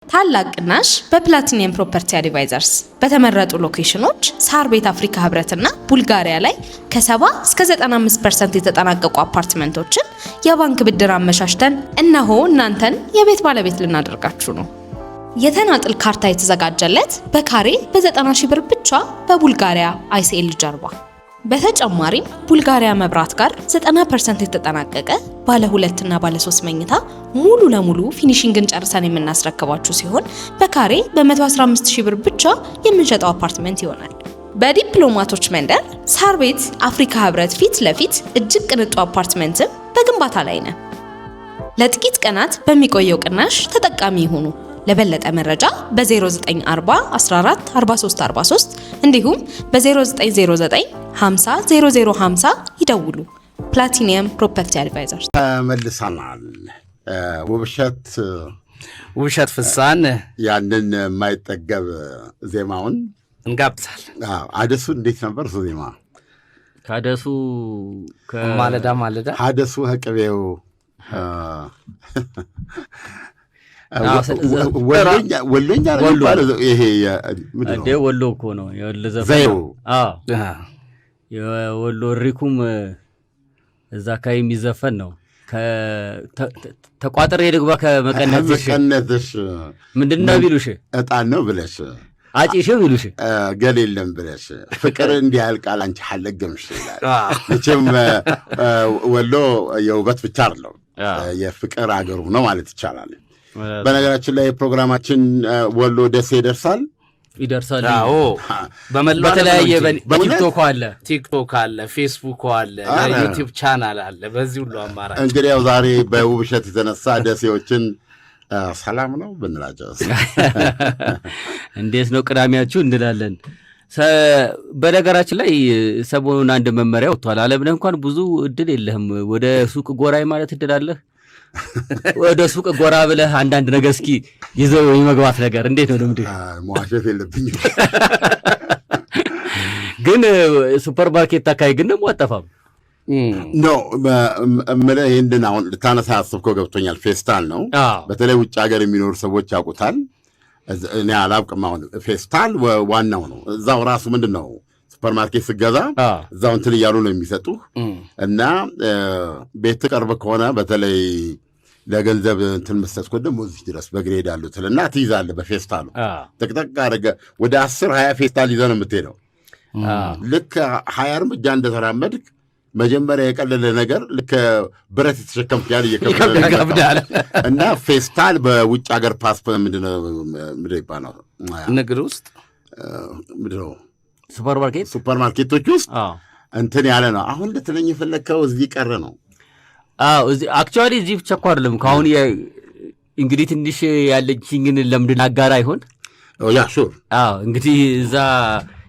ታላቅ ቅናሽ በፕላቲኒየም ፕሮፐርቲ አድቫይዘርስ በተመረጡ ሎኬሽኖች ሳር ቤት አፍሪካ ህብረትና ቡልጋሪያ ላይ ከ70 እስከ 95% የተጠናቀቁ አፓርትመንቶችን የባንክ ብድር አመሻሽተን እነሆ እናንተን የቤት ባለቤት ልናደርጋችሁ ነው። የተናጥል ካርታ የተዘጋጀለት በካሬ በ90,000 ብር ብቻ በቡልጋሪያ አይሲኤል ጀርባ። በተጨማሪም ቡልጋሪያ መብራት ጋር 90% የተጠናቀቀ ባለ 2 እና ባለ 3 መኝታ ሙሉ ለሙሉ ፊኒሺንግን ጨርሰን የምናስረክባችሁ ሲሆን በካሬ በ115,000 ብር ብቻ የምንሸጠው አፓርትመንት ይሆናል። በዲፕሎማቶች መንደር ሳር ቤት አፍሪካ ህብረት ፊት ለፊት እጅግ ቅንጡ አፓርትመንትም በግንባታ ላይ ነው። ለጥቂት ቀናት በሚቆየው ቅናሽ ተጠቃሚ ይሁኑ። ለበለጠ መረጃ በ0940 14 43 43 እንዲሁም በ0909 50 0050 ይደውሉ። ፕላቲኒየም ፕሮፐርቲ አድቫይዘርስ። መልሰናል። ውብሸት ፍሳን ያንን የማይጠገብ ዜማውን እንጋብዛል። አደሱ እንዴት ነበር እሱ ዜማ? ካደሱ ማለዳ አደሱ ህቅቤው ወሎኛ ነው። ይሄ ወሎ እኮ ነው የወሎ የወሎ ሪኩም እዛ አካባቢ የሚዘፈን ነው። ተቋጥሬ ልግባ ከመቀነትሽ ምንድን ነው ቢሉሽ ዕጣን ነው ብለሽ አጪሽ ቢሉሽ ገል የለም ብለሽ ፍቅር እንዲህ ያልቃል አንቺ ሐለገምሽ ይላል። መቼም ወሎ የውበት ብቻ አይደለም የፍቅር አገሩ ነው ማለት ይቻላል። በነገራችን ላይ ፕሮግራማችን ወሎ ደሴ ይደርሳል። አዎ በተለያየ ቲክቶክ አለ፣ ፌስቡክ አለ፣ ዩቲዩብ ቻናል አለ። በዚህ ሁሉ አማራጭ እንግዲህ ያው ዛሬ በውብሸት የተነሳ ደሴዎችን ሰላም ነው ብንላቸው እንዴት ነው ቅዳሜያችሁ እንላለን። በነገራችን ላይ ሰሞኑን አንድ መመሪያ ወጥቷል። አለምነህ እንኳን ብዙ እድል የለህም፣ ወደ ሱቅ ጎራይ ማለት እድል አለህ። ወደ ሱቅ ጎራ ብለህ አንዳንድ ነገር እስኪ ይዘው የመግባት ነገር እንዴት ነው ልምድ? መዋሸት የለብኝም ግን ሱፐር ማርኬት አካባቢ ግን ደግሞ አጠፋም ኖ እምልህ ይህንን አሁን ልታነሳ ያስብከው ገብቶኛል። ፌስታል ነው። በተለይ ውጭ ሀገር የሚኖሩ ሰዎች ያውቁታል። እኔ አላውቅም። አሁን ፌስታል ዋናው ነው። እዛው ራሱ ምንድን ነው ሱፐር ማርኬት ስገዛ እዛው እንትን እያሉ ነው የሚሰጡህ እና ቤት ቀርብ ከሆነ በተለይ ለገንዘብ እንትን መስጠት ደግሞ እዚህ ድረስ በእግሬ ሄዳለሁ ትልና ትይዛለህ። በፌስታሉ ጥቅጥቅ አድርገህ ወደ 10-20 ፌስታል ይዘህ ነው የምትሄደው። ልክ 20 እርምጃ እንደተራመድክ መጀመሪያ የቀለለ ነገር ልክ ብረት የተሸከምክ ያህል እየከብዳል እና ፌስታል በውጭ ሀገር ፓስፖርት ምንድን ይባላል ንግድ ውስጥ ምንድን ነው ሱፐር ማርኬቶች ውስጥ እንትን ያለ ነው። አሁን ልትለኝ የፈለግከው እዚህ ቀረ ነው። አክቹዋሊ እዚህ ብቻ እኮ አይደለም። ከአሁን እንግዲህ ትንሽ ያለችኝን ለምድን አጋራ አይሆን ያ ሹር እንግዲህ እዛ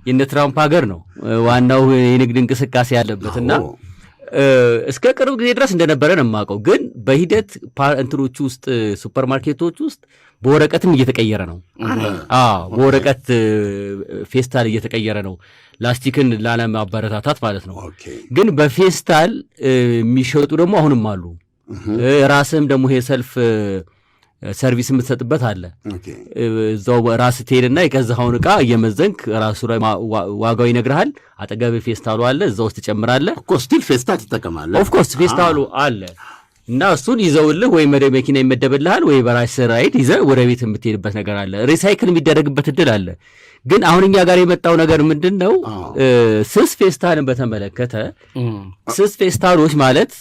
የነ ትራምፕ ሀገር ነው ዋናው የንግድ እንቅስቃሴ ያለበት እና እስከ ቅርብ ጊዜ ድረስ እንደነበረ ነው የማውቀው። ግን በሂደት እንትኖቹ ውስጥ ሱፐር ማርኬቶች ውስጥ በወረቀትም እየተቀየረ ነው። በወረቀት ፌስታል እየተቀየረ ነው፣ ላስቲክን ላለማበረታታት ማለት ነው። ግን በፌስታል የሚሸጡ ደግሞ አሁንም አሉ። ራስህም ደግሞ ይሄ ሰልፍ ሰርቪስ የምትሰጥበት አለ። እዛው ራስህ ትሄድና የገዛኸውን ዕቃ እየመዘንክ ራሱ ላይ ዋጋው ይነግርሃል። አጠገብ ፌስታሉ አለ፣ እዛ ውስጥ ትጨምራለህ። ስቲል ፌስታል ትጠቀማለህ። ኦፍኮርስ ፌስታሉ አለ እና እሱን ይዘውልህ ወይ መኪና ይመደብልሃል ወይ በራስህ ራይድ ይዘህ ወደ ቤት የምትሄድበት ነገር አለ። ሪሳይክል የሚደረግበት እድል አለ። ግን አሁን እኛ ጋር የመጣው ነገር ምንድን ነው? ስስ ፌስታልን በተመለከተ ስስ ፌስታሎች ማለት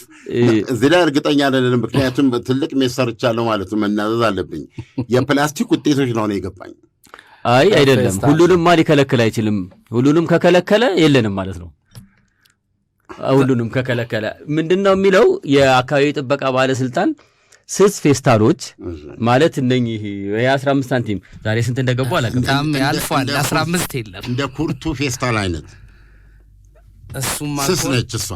እዚህ ላይ እርግጠኛ አይደለም። ምክንያቱም ትልቅ ሜስ ሰርቻለሁ ማለት መናዘዝ አለብኝ። የፕላስቲክ ውጤቶች ነው የገባኝ። አይ አይደለም፣ ሁሉንም ሊከለክል አይችልም። ሁሉንም ከከለከለ የለንም ማለት ነው። ሁሉንም ከከለከለ ምንድነው የሚለው የአካባቢ ጥበቃ ባለስልጣን ስስ ፌስታሎች ማለት እነኚህ የ15 ሳንቲም ዛሬ ስንት እንደገቡ አላውቅም። በጣም ያልፏል። 15 የለም እንደ ኩርቱ ፌስታል አይነት እሱም ስስ ነች እሷ።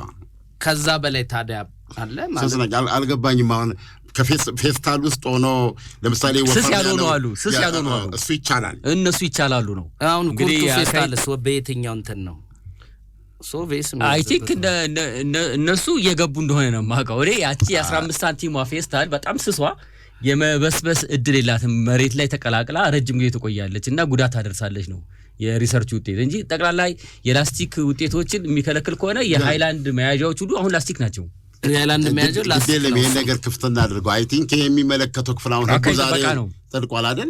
ከዛ በላይ ታዲያ አለ ማለት ስስ ነች። አልገባኝም። አሁን ከፌስታል ውስጥ ሆኖ ለምሳሌ ስስ ያልሆኑ አሉ። እሱ ይቻላል፣ እነሱ ይቻላሉ ነው። አሁን ኩርቱ ፌስታልስ በየትኛው እንትን ነው? አይ ቲንክ እነሱ እየገቡ እንደሆነ ነው የማውቀው። ያቺ 15 ሳንቲሟ ፌስታል በጣም ስሷ የመበስበስ እድል የላትም መሬት ላይ ተቀላቅላ ረጅም ጊዜ ትቆያለች እና ጉዳት ታደርሳለች ነው የሪሰርች ውጤት እንጂ ጠቅላላ የላስቲክ ውጤቶችን የሚከለክል ከሆነ የሃይላንድ መያዣዎች ሁሉ አሁን ላስቲክ ናቸው። የሃይላንድ መያዣው ላስቲክ ነው። ይሄን ነገር ክፍት እናድርገው። አይ ቲንክ ይሄ የሚመለከተው ክፍል አሁን ዛሬ ተልቋል አይደል?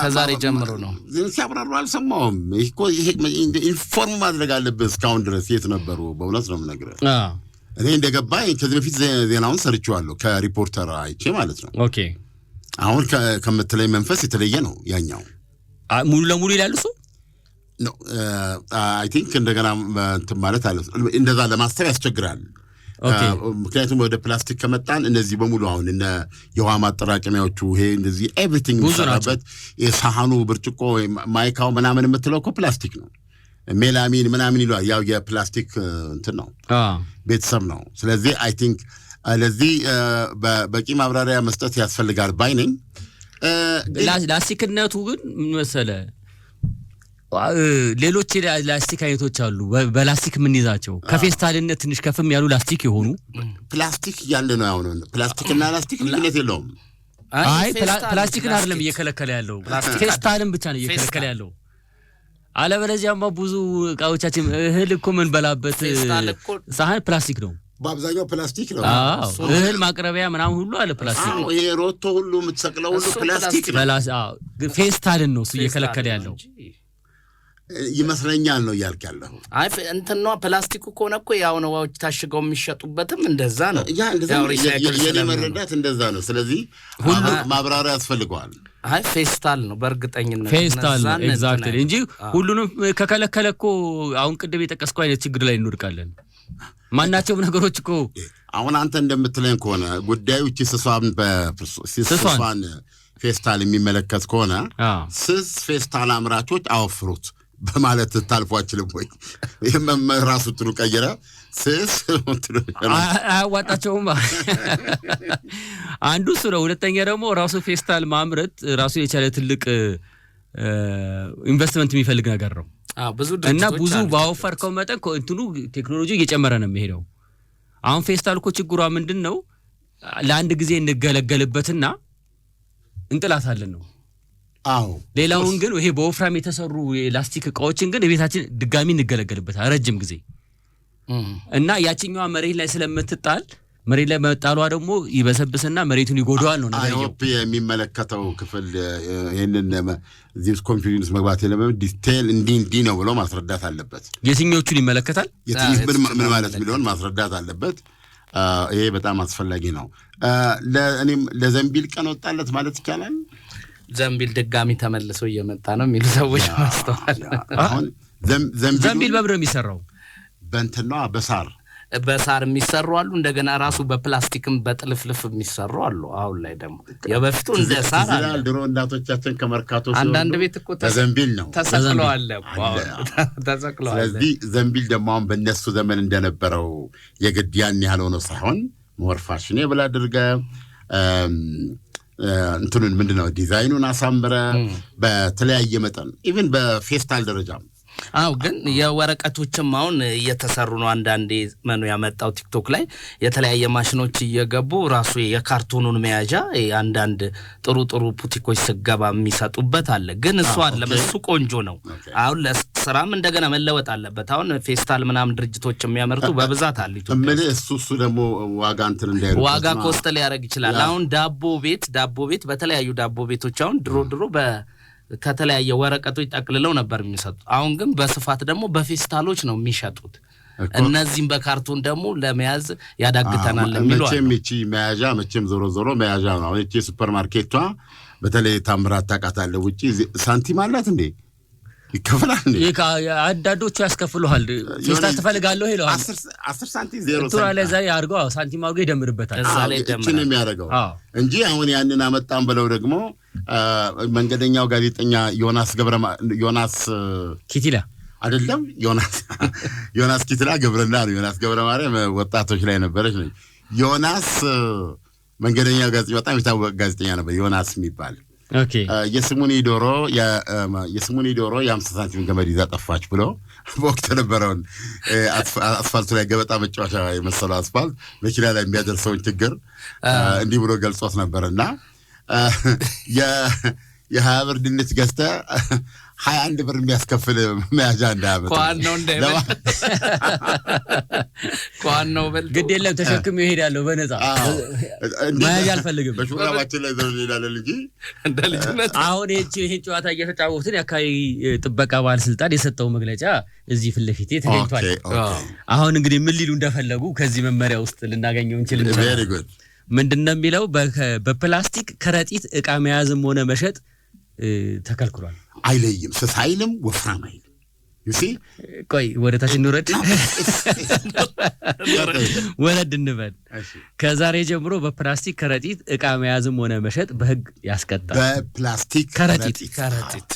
ከዛሬ ጀምሮ ነው ሲያብራሩ አልሰማሁም። ይሄ ኢንፎርም ማድረግ አለብህ። እስካሁን ድረስ የት ነበሩ? በእውነት ነው የምነግርህ። እኔ እንደገባኝ ከዚህ በፊት ዜናውን ሰርቼዋለሁ ከሪፖርተር አይቼ ማለት ነው። ኦኬ አሁን ከምትለኝ መንፈስ የተለየ ነው ያኛው። ሙሉ ለሙሉ ይላሉ እሱ ነው አይ ቲንክ እንደገና እንትን ማለት አለ እንደዛ ለማስተር ያስቸግራል። ምክንያቱም ወደ ፕላስቲክ ከመጣን እነዚህ በሙሉ አሁን እነ የውሃ ማጠራቀሚያዎቹ ይሄ እንደዚህ ኤቭሪቲንግ የሚሰራበት የሳህኑ ብርጭቆ ማይካው ምናምን የምትለው እኮ ፕላስቲክ ነው። ሜላሚን ምናምን ይሏል። ያው የፕላስቲክ እንትን ነው ቤተሰብ ነው። ስለዚህ አይ ቲንክ ለዚህ በቂ ማብራሪያ መስጠት ያስፈልጋል ባይ ነኝ። ላስቲክነቱ ግን ምን መሰለህ ሌሎች ላስቲክ አይነቶች አሉ በላስቲክ የምንይዛቸው ከፌስታልነት ትንሽ ከፍም ያሉ ላስቲክ የሆኑ ፕላስቲክ ያለ ነው። አሁን ፕላስቲክና ላስቲክ ልዩነት የለውም። አይ ፕላስቲክን አይደለም እየከለከለ ያለው ፌስታልን ብቻ ነው እየከለከለ ያለው። አለበለዚያማ ብዙ እቃዎቻችን እህል እኮ ምን በላበት ሳህን ፕላስቲክ ነው። በአብዛኛው ፕላስቲክ ነው። እህል ማቅረቢያ ምናምን ሁሉ አለ ፕላስቲክ ነው። ይሄ ሮቶ ሁሉ የምትሰቅለው ሁሉ ፕላስቲክ ነው። ፌስታልን ነው እሱ እየከለከለ ያለው ይመስለኛል ነው እያልክ ያለው። አይ እንትን ነው ፕላስቲኩ ከሆነ እኮ ያው ነው ታሽገው የሚሸጡበትም እንደዛ ነው። ያ እንደዛ የኔ መረዳት እንደዛ ነው። ስለዚህ ሁሉ ማብራሪያ ያስፈልገዋል። አይ ፌስታል ነው በእርግጠኝነት ፌስታል ነው ኤግዛክትሊ እንጂ ሁሉንም ከከለከለ እኮ አሁን ቅድም የጠቀስከው አይነት ችግር ላይ እንወድቃለን። ማናቸውም ነገሮች እኮ አሁን አንተ እንደምትለኝ ከሆነ ጉዳዩ እቺ ስሷን ፌስታል የሚመለከት ከሆነ ስስ ፌስታል አምራቾች አወፍሩት በማለት ታልፏችልም ወይ? ይሄም ራሱ ጥሩ ቀየረ ስስ አያዋጣቸውም። አንዱ እሱ ነው። ሁለተኛ ደግሞ ራሱ ፌስታል ማምረት ራሱ የቻለ ትልቅ ኢንቨስትመንት የሚፈልግ ነገር ነው እና ብዙ ባወፈርከው መጠን እንትኑ ቴክኖሎጂ እየጨመረ ነው የሚሄደው። አሁን ፌስታል እኮ ችግሯ ምንድን ነው? ለአንድ ጊዜ እንገለገልበትና እንጥላታለን ነው። አዎ ሌላውን ግን ይሄ በወፍራም የተሰሩ የላስቲክ እቃዎችን ግን ቤታችን ድጋሚ እንገለገልበታለን ረጅም ጊዜ እና ያቺኛዋ መሬት ላይ ስለምትጣል መሬት ላይ መጣሏ ደግሞ ይበሰብስና መሬቱን ይጎዳዋል ነው ነገር ነው። የሚመለከተው ክፍል ይሄንን ዚስ ኮንፊደንስ መግባት የለም ዲቴል እንዲህ ነው ብሎ ማስረዳት አለበት። የትኞቹን ይመለከታል ምን ማለት ሚሊዮን ማስረዳት አለበት። ይሄ በጣም አስፈላጊ ነው። ለእኔም ለዘንቢል ቀን ወጣለት ማለት ይቻላል። ዘንቢል ድጋሚ ተመልሶ እየመጣ ነው የሚሉ ሰዎች ማስተዋል። አሁን ዘንቢል በብር የሚሰራው በእንትና በሳር የሚሰሩ አሉ። እንደገና ራሱ በፕላስቲክም በጥልፍልፍ የሚሰሩ አሉ። አሁን ላይ ደግሞ የበፊቱ እንደ ሳር አለ። ድሮ እናቶቻችን ከመርካቶ አንዳንድ ቤት እኮ ዘንቢል ነው ተሰቅለዋል። ስለዚህ ዘንቢል ደግሞ አሁን በእነሱ ዘመን እንደነበረው የግድ ያን ያህል ሆኖ ሳይሆን ሞር ፋሽኔብል አድርገህ እንትኑን ምንድነው ዲዛይኑን አሳምረ በተለያየ መጠን ኢቭን በፌስታል ደረጃ አው ግን የወረቀቶችም አሁን እየተሰሩ ነው። አንዳንዴ መኑ ያመጣው ቲክቶክ ላይ የተለያየ ማሽኖች እየገቡ ራሱ የካርቶኑን መያዣ አንዳንድ ጥሩ ፑቲኮች ስገባ የሚሰጡበት አለ። ግን እሱ አለ እሱ ቆንጆ ነው። አሁን ለስራም እንደገና መለወጥ አለበት። አሁን ፌስታል ምናምን ድርጅቶች የሚያመርቱ በብዛት አሉ ኢትዮጵያ። ምን እሱ ደግሞ ዋጋ እንትን እንዳይሩ ዋጋ ኮስት ሊያደርግ ይችላል። አሁን ዳቦ ቤት በተለያዩ ዳቦ ቤቶች አሁን ድሮ ከተለያየ ወረቀቶች ጠቅልለው ነበር የሚሰጡት። አሁን ግን በስፋት ደግሞ በፌስታሎች ነው የሚሸጡት። እነዚህም በካርቶን ደግሞ ለመያዝ ያዳግተናል የሚሉ አሉ። እቺ መያዣ ዞሮ መያዣ ነው። አሁን እቺ ሱፐርማርኬቷ በተለይ ታምራት ታውቃታለህ። ውጪ ሳንቲም አላት እንዴ? ይከፈላል እንዴ? አዳዶቹ ያስከፍሉሃል። ፌስታል ትፈልጋለህ ይላል 10 ሳንቲም 0 ሳንቲም ቶላ ላይ ያርገው ሳንቲም አርገው ይደምርበታል። እዛ ላይ እቺ ነው የሚያደርገው እንጂ አሁን ያንን አመጣን ብለው ደግሞ መንገደኛው ጋዜጠኛ ዮናስ ኪቲላ አይደለም ዮናስ ኪቲላ ግብርና ነው። ዮናስ ገብረ ማርያም ወጣቶች ላይ ነበረች ነው። ዮናስ መንገደኛው ጋዜጠኛ በጣም የታወቀ ጋዜጠኛ ነበር ዮናስ የሚባል። ኦኬ የስሙኒ ዶሮ የ50 ሳንቲም ገመድ ይዛ ጠፋች ብሎ በወቅቱ ነበረውን አስፋልቱ ላይ ገበጣ መጫወቻ የመሰለው አስፋልት መኪና ላይ የሚያደርሰውን ችግር እንዲህ ብሎ ገልጾት ነበርና የ20 ብር ድንች ገዝተህ 21 ብር የሚያስከፍል መያዣ እንዳያመጣ ቋን ነው በል ግድ የለም ተሸክም ይሄዳለሁ በነፃ መያዣ አልፈልግም በሹራባችን ላይ ዘው ይላል እንጂ እንደ ልጅነት አሁን ይሄን ጨዋታ እየተጫወትን የአካባቢ ጥበቃ ባለስልጣን የሰጠው መግለጫ እዚህ ፊት ለፊት ተገኝቷል። አሁን እንግዲህ ምን ሊሉ እንደፈለጉ ከዚህ መመሪያ ውስጥ ልናገኘው እንችላለን። ምንድነው የሚለው? በፕላስቲክ ከረጢት ዕቃ መያዝም ሆነ መሸጥ ተከልክሏል። አይለይም፣ ስስ አይልም፣ ወፍራም አይልም። ይሲ ቆይ ወደ ታች እንውረድ፣ ወረድ እንበል። ከዛሬ ጀምሮ በፕላስቲክ ከረጢት ዕቃ መያዝም ሆነ መሸጥ በሕግ ያስቀጣል። በፕላስቲክ ከረጢት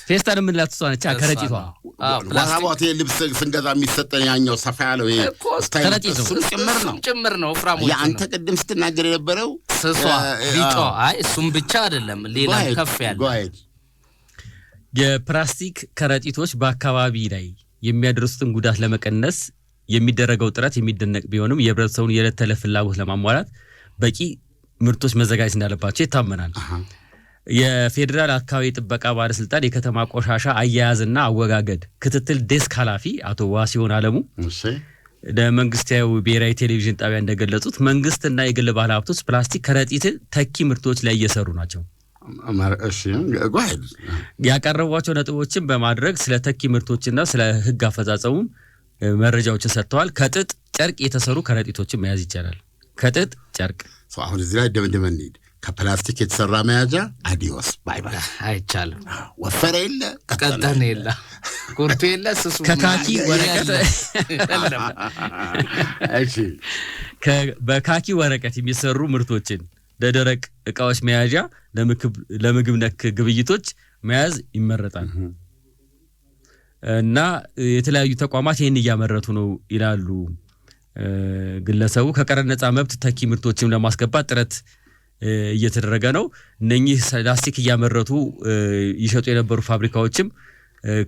ፌስታል የምንላት እሷ ነች። ከረጢቷ ፕላስቲክ ልብስ ስንገዛ የሚሰጠን ያኛው ሰፋ ያለው ይሄ ከረጢት ነው፣ ጭምር ነው። ፍራሞች ያንተ ቅድም ስትናገር የነበረው ስሷ ቢጫ። አይ እሱም ብቻ አይደለም፣ ሌላ ከፍ ያለ የፕላስቲክ ከረጢቶች በአካባቢ ላይ የሚያደርሱትን ጉዳት ለመቀነስ የሚደረገው ጥረት የሚደነቅ ቢሆንም የህብረተሰቡን የዕለት ተዕለት ፍላጎት ለማሟላት በቂ ምርቶች መዘጋጀት እንዳለባቸው ይታመናል። የፌዴራል አካባቢ ጥበቃ ባለስልጣን የከተማ ቆሻሻ አያያዝና አወጋገድ ክትትል ዴስክ ኃላፊ አቶ ዋሲሆን አለሙ ለመንግስታዊ ብሔራዊ ቴሌቪዥን ጣቢያ እንደገለጹት መንግስትና የግል ባለሀብቶች ፕላስቲክ ከረጢትን ተኪ ምርቶች ላይ እየሰሩ ናቸው። ያቀረቧቸው ነጥቦችን በማድረግ ስለ ተኪ ምርቶችና ስለ ህግ አፈጻጸሙ መረጃዎችን ሰጥተዋል። ከጥጥ ጨርቅ የተሰሩ ከረጢቶችን መያዝ ይቻላል። ከጥጥ ጨርቅ አሁን እዚህ ላይ ደምድመን እንሂድ። ከፕላስቲክ የተሰራ መያዣ አዲዮስ ባይ ባይ አይቻልም። ወፈረ የለ ቀጠነ የለ ኩርቱ የለ ስሱ ከካኪ ወረቀት እሺ በካኪ ወረቀት የሚሰሩ ምርቶችን ለደረቅ ዕቃዎች መያዣ ለምግብ ነክ ግብይቶች መያዝ ይመረጣል እና የተለያዩ ተቋማት ይሄን እያመረቱ ነው ይላሉ ግለሰቡ። ከቀረጥ ነፃ መብት ተኪ ምርቶችን ለማስገባት ጥረት እየተደረገ ነው። እነኚህ ፕላስቲክ እያመረቱ ይሸጡ የነበሩ ፋብሪካዎችም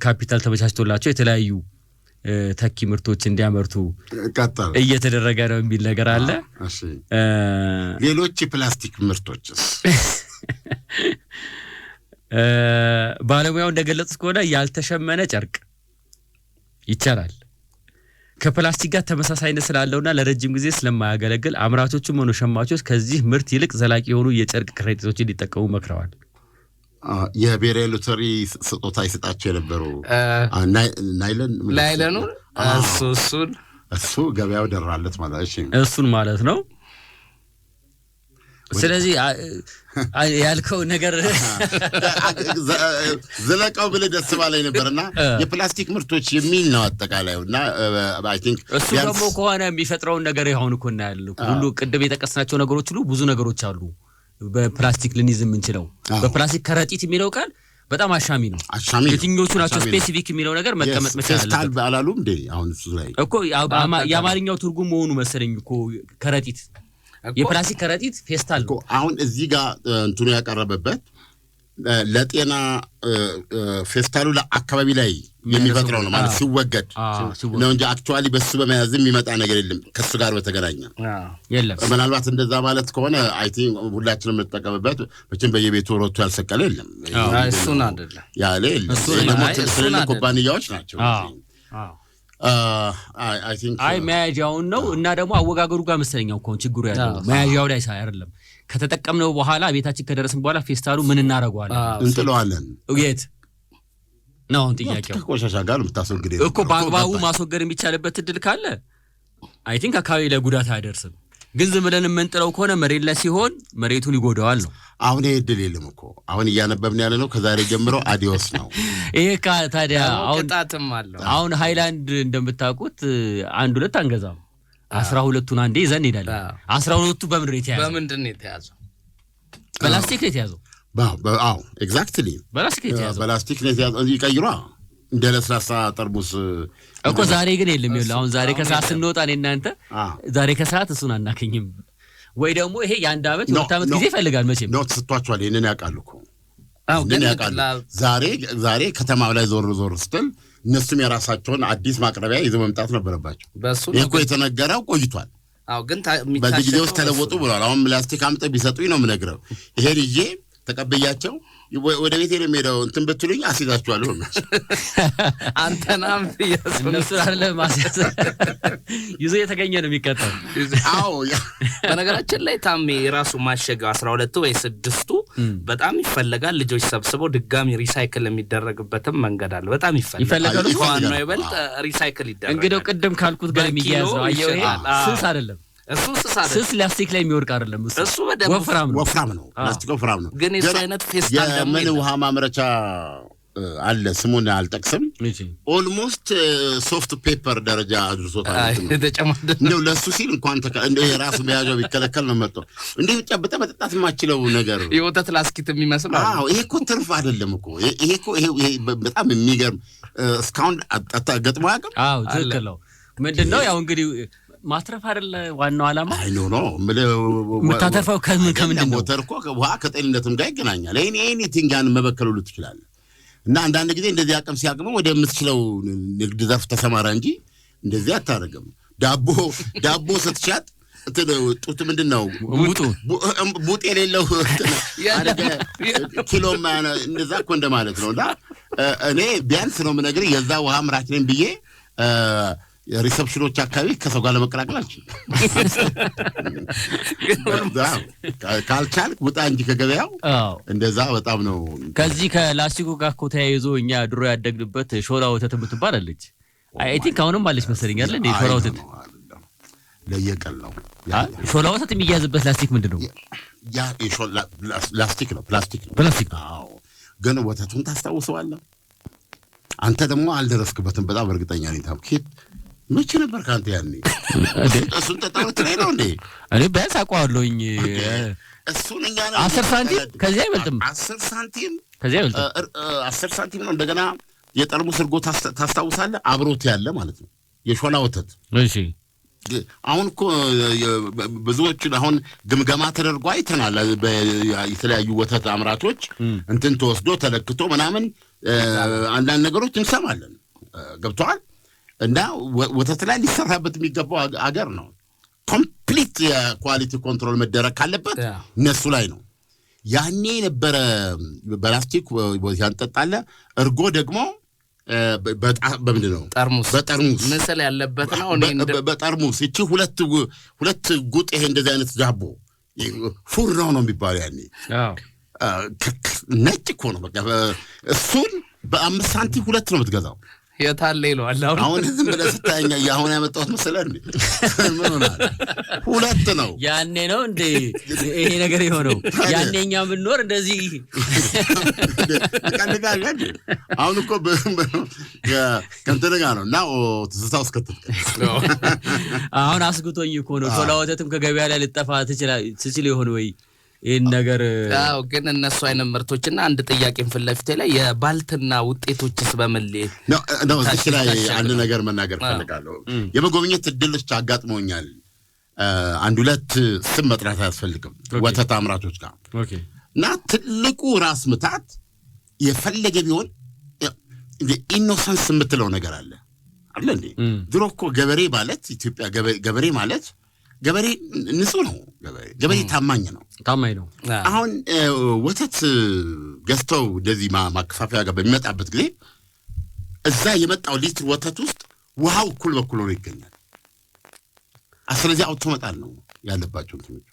ካፒታል ተመቻችቶላቸው የተለያዩ ተኪ ምርቶች እንዲያመርቱ እየተደረገ ነው የሚል ነገር አለ። እሺ ሌሎች ፕላስቲክ ምርቶችስ? ባለሙያው እንደገለጹት ከሆነ ያልተሸመነ ጨርቅ ይቻላል። ከፕላስቲክ ጋር ተመሳሳይነት ስላለውና ለረጅም ጊዜ ስለማያገለግል አምራቾችም ሆኑ ሸማቾች ከዚህ ምርት ይልቅ ዘላቂ የሆኑ የጨርቅ ከረጢቶችን እንዲጠቀሙ መክረዋል። የብሔራዊ ሎተሪ ስጦታ ይሰጣቸው የነበሩ ናይለኑ እሱ ገበያው ደራለት ማለት እሺ፣ እሱን ማለት ነው። ስለዚህ ያልከው ነገር ዘለቀው ብለ ደስ ባለኝ ነበርና የፕላስቲክ ምርቶች የሚል ነው አጠቃላይና አይ ቲንክ እሱ ደግሞ ከሆነ የሚፈጥረው ነገር ይሁን እኮ እና ያለው ሁሉ ቅድም የጠቀስናቸው ነገሮች ሁሉ ብዙ ነገሮች አሉ በፕላስቲክ ልንይዝ የምንችለው። በፕላስቲክ ከረጢት የሚለው ቃል በጣም አሻሚ ነው። የትኞቹ ናቸው ስፔሲፊክ የሚለው ነገር መቀመጥ መቻል አለበት። ፌስታል ባላሉም እንዴ አሁን እሱ ላይ እኮ የአማርኛው ትርጉም መሆኑ መሰለኝ እኮ ከረጢት የፕላስቲክ ከረጢት ፌስታል ነው። አሁን እዚህ ጋር እንትኑ ያቀረበበት ለጤና ፌስታሉ ለአካባቢ ላይ የሚፈጥረው ነው ማለት ሲወገድ ነው እንጂ አክቹአሊ በሱ በመያዝ የሚመጣ ነገር የለም ከሱ ጋር በተገናኘ የለም። ምናልባት እንደዛ ማለት ከሆነ አይ ቲንክ ሁላችንም እንጠቀምበት መቼም በየቤቱ ሮቶ ያልሰቀለ የለም። እሱን አይደለም ያለ የለም። እሱ ኩባንያዎች ናቸው። አይ ቲንክ አይ መያዣውን ነው እና ደግሞ አወጋገሩ ጋር መሰለኛው እኮ ችግሩ ያለው መያዣው ላይ አይደለም። ከተጠቀምነው በኋላ ቤታችን ከደረስን በኋላ ፌስታሉ ምን እናደርገዋለን? እንጥለዋለን። የት ነው ጥያቄው? ከቆሻሻ ጋር የምታስወግደው እኮ በአግባቡ ማስወገድ የሚቻልበት እድል ካለ አይ ቲንክ አካባቢ ላይ ጉዳት አያደርስም። ግን ዝም ብለን የምንጥለው ከሆነ መሬት ላይ ሲሆን መሬቱን ይጎዳዋል ነው። አሁን ይሄ እድል የለም እኮ አሁን እያነበብን ያለ ነው። ከዛሬ ጀምሮ አዲዮስ ነው ይሄ። ታዲያ ቅጣትም አለው። አሁን ሃይላንድ እንደምታውቁት 1-2 አንገዛም። 12ቱን አንዴ ይዘን እንሄዳለን። 12ቱ በምንድን ነው የተያዘው? ፕላስቲክ ነው የተያዘው። አዎ ኤግዛክትሊ ፕላስቲክ ነው የተያዘው። ይቀይሯ እንደ ለስላሳ ጠርሙስ እኮ ዛሬ ግን የለም። ይኸውልህ አሁን ዛሬ ከሰዓት ስንወጣ እኔ እናንተ ዛሬ ከሰዓት እሱን አናከኝም ወይ ደግሞ ይሄ የአንድ ዓመት የሁለት ዓመት ጊዜ ይፈልጋል። መቼም ነው ተሰጥቷቸዋል። ይሄንን ያውቃሉ እኮ ግን ያውቃሉ። ዛሬ ከተማው ላይ ዞር ስትል እነሱም የራሳቸውን አዲስ ማቅረቢያ ይዘው መምጣት ነበረባቸው። ይሄ እኮ የተነገረው ቆይቷል። አዎ ግን በዚህ ጊዜ ውስጥ ተለወጡ ብለዋል። አሁን ፕላስቲክ አምጠው ቢሰጡኝ ነው የምነግረው። ይሄን ይዤ ተቀበያቸው ወደ ቤቴ ነው የምሄደው እንትን ብትሉኝ አስይዛችኋለሁ። አንተናም እነሱ አይደለ ማስያዝ ይዞ የተገኘ ነው የሚቀጣው። አዎ በነገራችን ላይ ታሜ ራሱ ማሸጊያው 12 ወይ 6 በጣም ይፈልጋል። ልጆች ሰብስበው ድጋሚ ሪሳይክል የሚደረግበትም መንገድ አለ። በጣም ይፈልጋል። ዋናው ይበልጥ ሪሳይክል ይደረጋል። እንግዲህ ቅድም ካልኩት ጋር የሚያያዝ ነው። አየው ይሄ ስስ አይደለም። እሱ ስስ ላስቲክ ላይ የሚወርቅ አይደለም። እሱ ወፍራም ነው። ላስቲክ ወፍራም ነው። ግን እሱ አይነት ፌስታል ደግሞ የምን ውሃ ማምረቻ አለ ስሙን አልጠቅስም። ኦልሞስት ሶፍት ፔፐር ደረጃ አድርሶታል። እንደው ለሱ ሲል እንኳን እንደ ራሱ መያዣው ቢከለከል ነው መጥቶ እንዴ ጨብጠ መጠጣት የማችለው ነገር የወተት ላስኪት የሚመስል። አዎ ይሄ እኮ ትርፍ አይደለም እኮ ይሄ በጣም የሚገርም እስካሁን ገጥሞ ያውቅም። አዎ ትክክል ነው። ምንድነው ያው እንግዲህ ማትረፍ አይደለ ዋናው ዓላማ። አይ ኖ የምታተርፈው ከምንድን ነው? ሞተር እኮ ውሃ ከጤንነትም ጋር ይገናኛል። ኤኒቲንግ ያን መበከሉ ትችላለህ። እና አንዳንድ ጊዜ እንደዚህ አቅም ሲያቅመው ወደ የምትችለው ንግድ ዘርፍ ተሰማራ እንጂ እንደዚህ አታደርግም። ዳቦ ስትሻጥ ጡት ምንድን ነው ቡጥ የሌለው ኪሎ እንደዛ እኮ እንደማለት ነው። እና እኔ ቢያንስ ነው የምነግርህ የዛ ውሃ አምራች ነኝ ብዬ ሪሰፕሽኖች አካባቢ ከሰው ጋር ለመቀላቀል አልችልም። ካልቻልክ ውጣ እንጂ ከገበያው እንደዛ በጣም ነው። ከዚህ ከላስቲኩ ጋር እኮ ተያይዞ እኛ ድሮ ያደግንበት ሾላ ወተት የምትባል አለች። አይ ቲንክ አሁንም አለች መሰለኝ አይደል? እንዴ ሾላ ወተት ለየቀል ነው። ሾላ ወተት የሚያዝበት ላስቲክ ምንድን ነው? ያ ላስቲክ ነው፣ ፕላስቲክ ነው። አዎ ግን ወተቱን ታስታውሰዋለህ አንተ? ደግሞ አልደረስክበትም። በጣም እርግጠኛ ነኝ። ታውቂት መቼ ነበር ካንተ ያኔ እሱን ተጣውት ላይ ነው እንዴ? እኔ ቢያንስ አውቀዋለሁኝ። እሱን እኛ ነው 10 ሳንቲም ከዚህ አይበልጥም። 10 ሳንቲም ከዚህ አይበልጥም። 10 ሳንቲም ነው። እንደገና የጠርሙስ እርጎ ታስታውሳለህ? አብሮት ያለ ማለት ነው የሾላ ወተት። እሺ አሁን እኮ ብዙዎችን አሁን ግምገማ ተደርጎ አይተናል። የተለያዩ ወተት አምራቾች እንትን ተወስዶ ተለክቶ ምናምን አንዳንድ ነገሮች እንሰማለን። ገብቶሃል? እና ወተት ላይ ሊሰራበት የሚገባው አገር ነው። ኮምፕሊት የኳሊቲ ኮንትሮል መደረግ ካለበት እነሱ ላይ ነው። ያኔ የነበረ በላስቲክ ያንጠጣለ እርጎ ደግሞ በምንድን ነው በጠርሙስ ምስል ያለበት ነው። በጠርሙስ እቺ ሁለት ጉጥ ይሄ እንደዚህ አይነት ዳቦ ፉር ነው የሚባለው። ያኔ ነጭ እኮ ነው በቃ። እሱን በ5 ሳንቲም 2 ነው የምትገዛው። የታለ ይለዋል። አሁን ዝም ብለህ ስታየኛ አሁን ያመጣሁት መሰለህ እንዴ? ምን ሆናል? 2 ነው። ያኔ ነው እንዴ ይሄ ነገር የሆነው? ያኔ እኛ ብንኖር እንደዚህ ቀንዳለ። አሁን እኮ ከእንትን ጋር ነው እና ትዝታው እስከተት አሁን አስግቶኝ እኮ ነው። ሾላ ወተትም ከገበያ ላይ ልጠፋ ትችል ይሆን ወይ ይህን ነገር? አዎ ግን እነሱ አይነት ምርቶችና አንድ ጥያቄን ፊት ለፊቴ ላይ የባልትና ውጤቶችስ በምን ነው? እዚህ ላይ አንድ ነገር መናገር ፈልጋለሁ። የመጎብኘት እድሎች አጋጥመውኛል። 1-2 ስም መጥራት አያስፈልግም። ወተት አምራቾች ጋር እና ትልቁ ራስ ምታት የፈለገ ቢሆን ኢኖሰንስ የምትለው ነገር አለ እንዴ? ድሮ እኮ ገበሬ ማለት ኢትዮጵያ ገበሬ ማለት ገበሬ ንጹህ ነው። ገበሬ ታማኝ ነው። አሁን ወተት ገዝተው እንደዚህ ማከፋፈያ ጋር በሚመጣበት ጊዜ እዛ የመጣው ሊትር ወተት ውስጥ ውሃው እኩል በኩል ሆኖ ይገኛል። ስለዚህ አውጥቶ መጣል ነው ያለባቸው። እንትኖች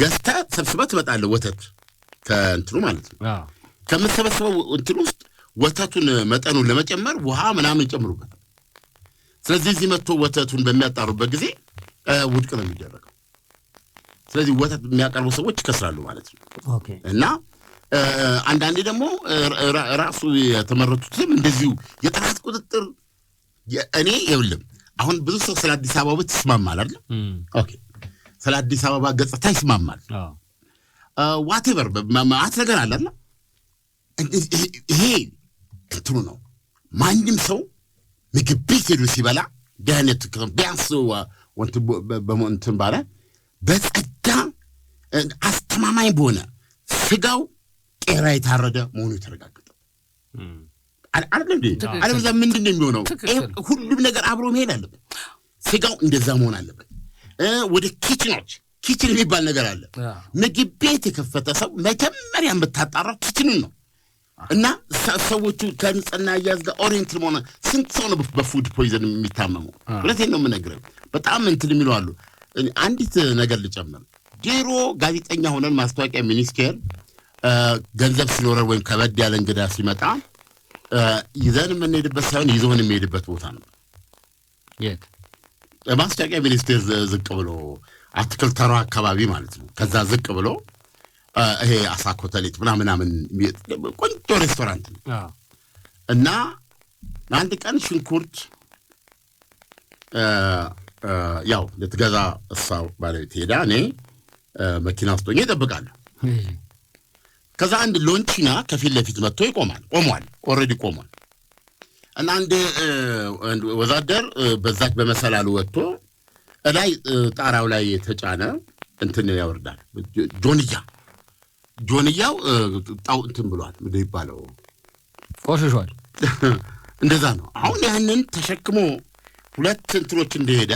ገዝተህ ሰብስበህ ትመጣለህ። ወተት ከእንትኑ ማለት ነው። ከምትሰበስበው እንትን ውስጥ ወተቱን መጠኑን ለመጨመር ውሃ ምናምን ይጨምሩበታል። ስለዚህ እዚህ መጥቶ ወተቱን በሚያጣሩበት ጊዜ ውድቅ ነው የሚደረገው። ስለዚህ ወተት የሚያቀርቡ ሰዎች ይከስራሉ ማለት ነው። እና አንዳንዴ ደግሞ ራሱ የተመረቱትም እንደዚሁ የጥራት ቁጥጥር እኔ ይኸውልህ አሁን ብዙ ሰው ስለ አዲስ አበባ ውበት ይስማማል አይደል? ኦኬ ስለ አዲስ አበባ ገጽታ ይስማማል። ዋቴቨር ማት ነገር አለ አይደል? ይሄ እንትኑ ነው። ማንም ሰው ምግብ ቤት ሄዶ ሲበላ ደህነት ቢያንስ እንትን ባለ በጸዳ አስተማማኝ በሆነ ስጋው ቄራ የታረደ መሆኑ የተረጋገጠ አይደል እንዴ? አለበዛ ምንድን ነው የሚሆነው? ሁሉም ነገር አብሮ መሄድ አለበት። ስጋው እንደዛ መሆን አለበት። ወደ ኪችኖች ኪችን የሚባል ነገር አለ። ምግብ ቤት የከፈተ ሰው መጀመሪያ የምታጣራው ኪችኑን ነው። እና ሰዎቹ ከንጽህና አያያዝ ጋር ኦሪየንት መሆን ስንት ሰው ነው በፉድ ፖይዘን የሚታመመው? ሁለቴን ነው የምነግርህ። በጣም እንትን የሚለው አሉ። አንዲት ነገር ልጨምር። ድሮ ጋዜጠኛ ሆነን ማስታወቂያ ሚኒስቴር ገንዘብ ሲኖረን ወይም ከበድ ያለ እንግዳ ሲመጣ ይዘን የምንሄድበት ሳይሆን ይዞን የሚሄድበት ቦታ ነው። የት? ማስታወቂያ ሚኒስቴር ዝቅ ብሎ አትክልት ተራ አካባቢ ማለት ነው። ከዛ ዝቅ ብሎ ይሄ አሳ ኮተሌት ምናምን ቆንጆ ሬስቶራንት ነው። እና አንድ ቀን ሽንኩርት ያው ልትገዛ እሷው ባለቤት ሄዳ እኔ መኪና ውስጥ ሆኜ እጠብቃለሁ። ከዛ አንድ ሎንቺና ከፊት ለፊት መጥቶ ቆሟል። ኦልሬዲ ቆሟል። እና አንድ ወዛደር በዛች በመሰላሉ ወጥቶ ላይ ጣራው ላይ የተጫነ እንትን ያወርዳል። ጆንያው ጣው እንትን ብሏል። ምንድን ይባለው? ቆሽሿል። እንደዛ ነው። አሁን ያንን ተሸክሞ ሁለት እንትኖች እንደሄደ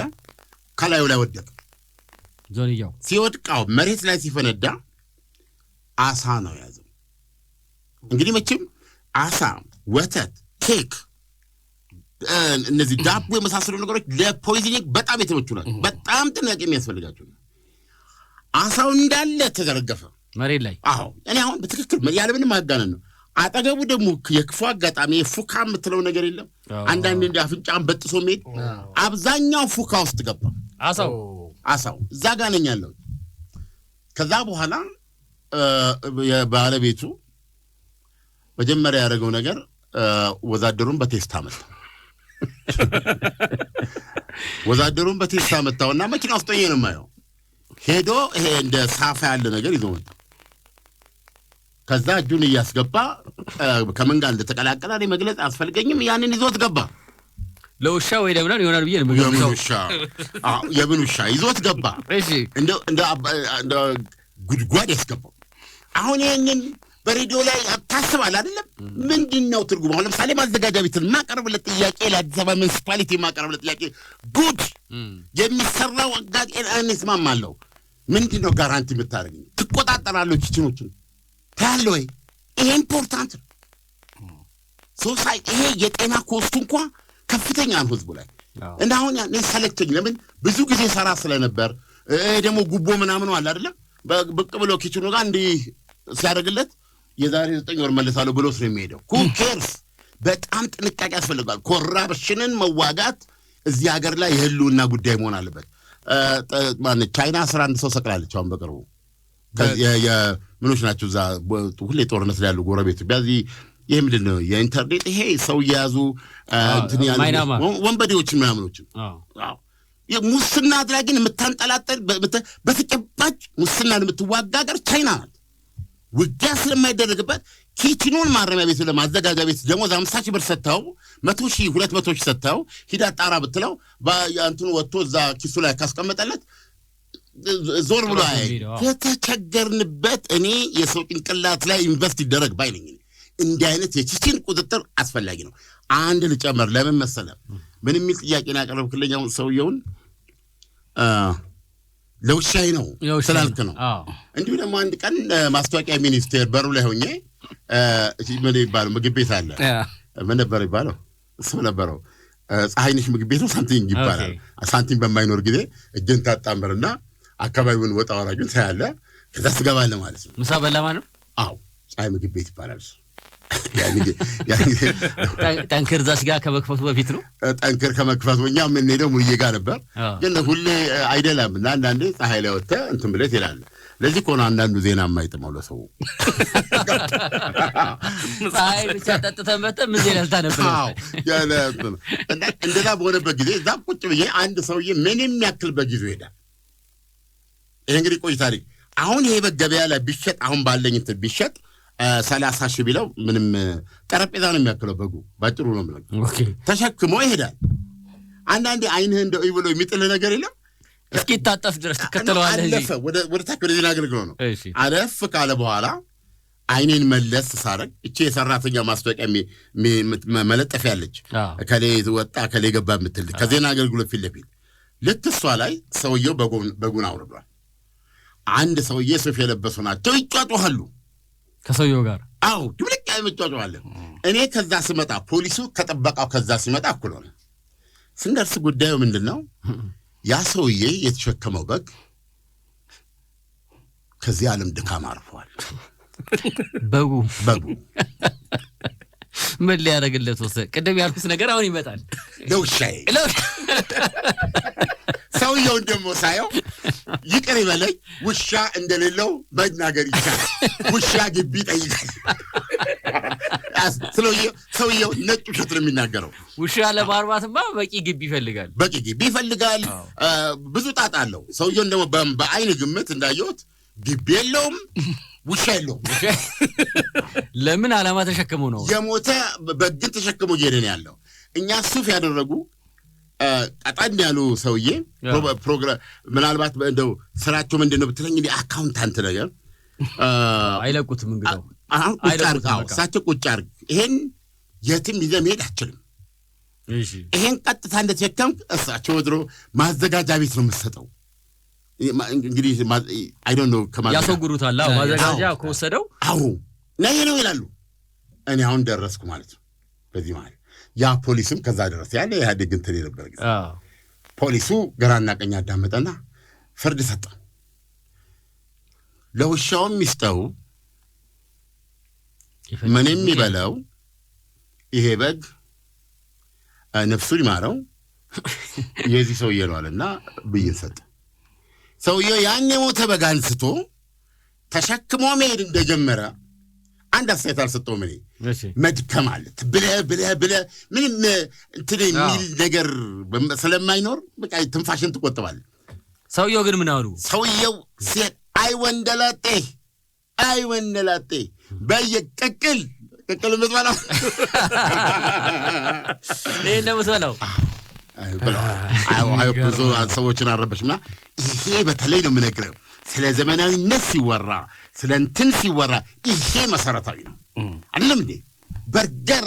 ከላዩ ላይ ወደቀ። ጆንያው ሲወድቃው መሬት ላይ ሲፈነዳ አሳ ነው ያዘው። እንግዲህ መቼም አሳ፣ ወተት፣ ኬክ፣ እነዚህ ዳቦ የመሳሰሉ ነገሮች ለፖይዝኒንግ በጣም የተመቹ ናቸው። በጣም ጥንቃቄ የሚያስፈልጋቸው ነው። አሳው እንዳለ ተዘረገፈ መሬት ላይ። አዎ እኔ አሁን በትክክል ያለምንም ማጋነን ነው። አጠገቡ ደግሞ የክፉ አጋጣሚ ፉካ የምትለው ነገር የለም። አንዳንዴ እንደ አፍንጫን በጥሶ ሜድ አብዛኛው ፉካ ውስጥ ገባ አሳው እዛ ጋር ነኝ ያለው። ከዛ በኋላ የባለቤቱ መጀመሪያ ያደረገው ነገር ወዛደሩን በቴስታ መታ። ወዛደሩን በቴስታ መታውና መኪና ውስጥ ነው የማየው። ሄዶ ይሄ እንደ ሳፋ ያለ ነገር ይዞ መጣ። ከዛ እጁን እያስገባ ከምን ጋር እንደተቀላቀለ እኔ መግለጽ አስፈልገኝም። ያንን ይዞት ገባ። ለውሻ ወይ ለምናምን ይሆናል ብዬ ነው የምን ውሻ ይዞት ገባ። እንደ ጉድጓድ ያስገባው። አሁን ይህንን በሬዲዮ ላይ ታስባል አይደለም? ምንድን ነው ትርጉም? አሁን ለምሳሌ ማዘጋጃ ቤትን ማቀርብለት ጥያቄ ለአዲስ አበባ ሙኒሲፓሊቲ ማቀርብለት ጥያቄ ጉድ የሚሰራው አጋጤ እንስማማለሁ። ምንድን ነው ጋራንቲ የምታደርግኝ? ትቆጣጠራለሁ ኪችኖችን ታያለ ወይ? ይሄ ኢምፖርታንት ነው። ሶሳይቲ ይሄ የጤና ኮስቱ እንኳ ከፍተኛ ነው ህዝቡ ላይ። እና አሁን ያኔ ሰለቸኝ። ለምን ብዙ ጊዜ ሰራ ስለነበር ደግሞ ጉቦ ምናምን አለ አይደለም? ብቅ ብሎ ኪችኑ ጋር እንዲህ ሲያደርግለት የዛሬ 9 ወር መልሳለሁ ብሎ ስለሚሄደው who cares? በጣም ጥንቃቄ ያስፈልጋል። ኮራፕሽንን መዋጋት እዚህ ሀገር ላይ የህልውና ጉዳይ መሆን አለበት። ቻይና 11 ሰው ሰቅላለች አሁን በቅርቡ። ምኖች ናቸው እዛ ሁሌ ጦርነት ላይ ያሉ ጎረቤት ቢያዚህ ይሄ ምንድን ነው የኢንተርኔት ይሄ ሰው እየያዙ እንትን ያሉ ወንበዴዎችን ምናምኖችን ሙስና አድራጊን የምታንጠላጠል በተጨባጭ ሙስናን የምትዋጋ ሀገር ቻይና ናት። ውጊያ ስለማይደረግበት ኪችኑን ማረሚያ ቤት ለማዘጋጃ ቤት ደሞዝ 50 ሺህ ብር ሰጥተው 100 ሺህ 200 ሺህ ሰጥተው ሂዳ ጣራ ብትለው በእንትኑ ወጥቶ እዛ ኪሱ ላይ ካስቀመጠለት ዞር ብሎ የተቸገርንበት። እኔ የሰው ጭንቅላት ላይ ኢንቨስት ይደረግ ባይነኝ። እንዲህ አይነት የኪችን ቁጥጥር አስፈላጊ ነው። አንድ ልጨመር። ለምን መሰለህ? ምን የሚል ጥያቄ ነው ያቀረብክልኝ? አሁን ሰውየውን ለውሻዬ ነው ስላልክ ነው። እንዲሁ ደግሞ አንድ ቀን ማስታወቂያ ሚኒስቴር በሩ ላይ ሆኜ ምን ይባለው ምግብ ቤት አለ። ምን ነበር ይባለው? እሱ ነበረው ፀሐይነሽ ምግብ ቤት ነው ሳንቲም ይባላል። ሳንቲም በማይኖር ጊዜ እጅን ታጣምርና አካባቢውን ወጣ ወራጁን ታያለ። ከዛ ትገባለህ ማለት ነው። ምሳ በላማ ነው። አዎ ፀሐይ ምግብ ቤት ይባላል። ጠንክር ዛስ ጋር ከመክፈቱ በፊት ነው። ጠንክር ከመክፈቱ እኛ የምንሄደው ሙዬ ጋር ነበር፣ ግን ሁሌ አይደለም እና አንዳንዴ ፀሐይ ላይ ወጥተህ እንትን ብለህ ትሄዳለህ። ለዚህ እኮ ነው አንዳንዱ ዜና የማይጥመው ለሰው። ፀሐይ ብቻ ጠጥተህ መጥተህ ምን ዜና ልታነብ? እንደዛ በሆነበት ጊዜ እዛ ቁጭ ብዬ አንድ ሰውዬ ምንም ያክል በጊዜ ይሄዳል። ይሄ እንግዲህ ቆይ ታሪክ አሁን ይሄ በገበያ ላይ ቢሸጥ አሁን ባለኝ እንትን ቢሸጥ 30 ሺህ ቢለው ምንም ጠረጴዛ ነው የሚያክለው። በጉ ባጭሩ ነው ማለት ተሸክሞ ይሄዳል። አንዳንዴ አይንህ እንደው ብሎ የሚጥልህ ነገር የለም። እስኪታጠፍ ድረስ ተከተለዋለህ። አለፈ ወደ ታች ወደ ዜና አገልግሎት ነው። አለፍ ካለ በኋላ አይኔን መለስ ሳረግ እቺ የሰራተኛ ማስታወቂያ መለጠፍ ያለች ከሌ ወጣ ከሌ ገባ የምትል ከዜና አገልግሎት ፊት ለፊት ልክ እሷ ላይ ሰውየው በጉን አውርዷል። አንድ ሰውዬ ሱፍ የለበሱ ናቸው ይጫጫዋሉ ከሰውየው ጋር። አዎ ድብልቅ ያመጫጫዋለን። እኔ ከዛ ስመጣ ፖሊሱ ከጠበቃው ከዛ ሲመጣ እኩል ሆነ። ስንደርስ ጉዳዩ ምንድነው? ያ ሰውዬ የተሸከመው በግ ከዚህ ዓለም ድካም አርፏል። በጉ ምን ሊያደርግለት ወሰደ? ቅድም ያልኩት ነገር አሁን ይመጣል። ለውሻዬ ሰውየውን ደግሞ ሳየው ይቅር ይበለኝ ውሻ እንደሌለው መናገር ይቻላል። ውሻ ግቢ ይጠይቃል። ሰውየው ነጭ ውሸት ነው የሚናገረው። ውሻ ለማርባትማ በቂ ግቢ ይፈልጋል። ብዙ ጣጣ አለው። ሰውየውን ደግሞ በአይን ግምት እንዳየሁት ግቢ የለውም፣ ውሻ የለውም። ለምን ዓላማ ተሸክመው ነው? የሞተ በግን ተሸክመው እየሄደ ነው ያለው። እኛ ሱፍ ያደረጉ ቀጣን ያሉ ሰውዬ ፕሮግራም ምናልባት እንደው ስራቸው ምንድነው ብትለኝ እንግዲህ አካውንታንት ነገር አይለቁትም። እንግዲህ እሳቸው ቁጭ አድርግ ይሄን የትም ይዘህ መሄድ አትችልም። ይሄን ቀጥታ እንደተሸከምክ እሳቸው ድሮ ማዘጋጃ ቤት ነው የምትሰጠው። እንግዲህ አይ ዶንት ኖ ያስወግሩታል። ማዘጋጃ ከወሰደው አዎ ነይ ነው ይላሉ። እኔ አሁን ደረስኩ ማለት ነው። በዚህ ማለት ያ ፖሊስም ከዛ ደረሰ። ያለ ኢህአዴግ እንትን የነበረ ጊዜ ፖሊሱ ግራና ቀኝ አዳመጠና ፍርድ ሰጠ። ለውሻውም ይስጠው ምንም ይበለው ይሄ በግ ነፍሱን ይማረው የዚህ ሰውዬ ነው አለና ብይን ሰጠ። ሰውዬው ያን የሞተ በግ አንስቶ ተሸክሞ መሄድ እንደጀመረ አንድ አስተያየት አልሰጠውም። እኔ መድከም አለ ብለህ ምንም እንትን የሚል ነገር ስለማይኖር በቃ ትንፋሽን ትቆጥባለህ። ሰውየው ግን ምን አሉ? ሰውየው ሴት አይ ወንደላጤ በየቅቅል የምትበላው ይሄ ነው የምትበላው ብዙ ሰዎችን አረበሽና ይሄ በተለይ ነው የምነግርህ። ስለ ዘመናዊነት ሲወራ ስለ እንትን ሲወራ ይሄ መሰረታዊ ነው አይደለም እንዴ? በርገር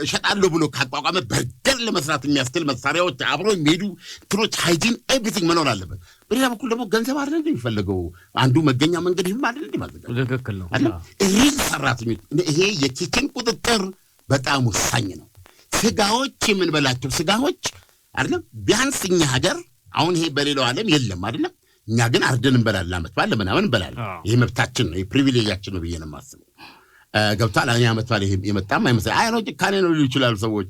እሸጣለሁ ብሎ ካቋቋመ በርገር ለመስራት የሚያስችል መሳሪያዎች አብሮ የሚሄዱ ትሮች ሃይጂን ኤቭሪቲንግ መኖር አለበት። በሌላ በኩል ደግሞ ገንዘብ አይደል እንደሚፈልገው አንዱ መገኛ መንገድ ይሁን አይደል እንዴ? ማለት ነው ትክክል ነው። ይሄ ሰራተኞች ይሄ የኪችን ቁጥጥር በጣም ወሳኝ ነው። ስጋዎች የምንበላቸው ስጋዎች አይደለም ቢያንስ እኛ ሀገር አሁን ይሄ በሌላው ዓለም የለም አይደለም። እኛ ግን አርደን እንበላለን፣ አመት ባለ ምናምን እንበላለን። ይሄ መብታችን ነው፣ የፕሪቪሌጃችን ነው ብዬ ነው የማስበው። ገብቷል። አሁን አመት ባለ ይሄ የመጣም አይመስልም። አይ ነው ጭካኔ ነው ሊሉ ይችላሉ ሰዎች፣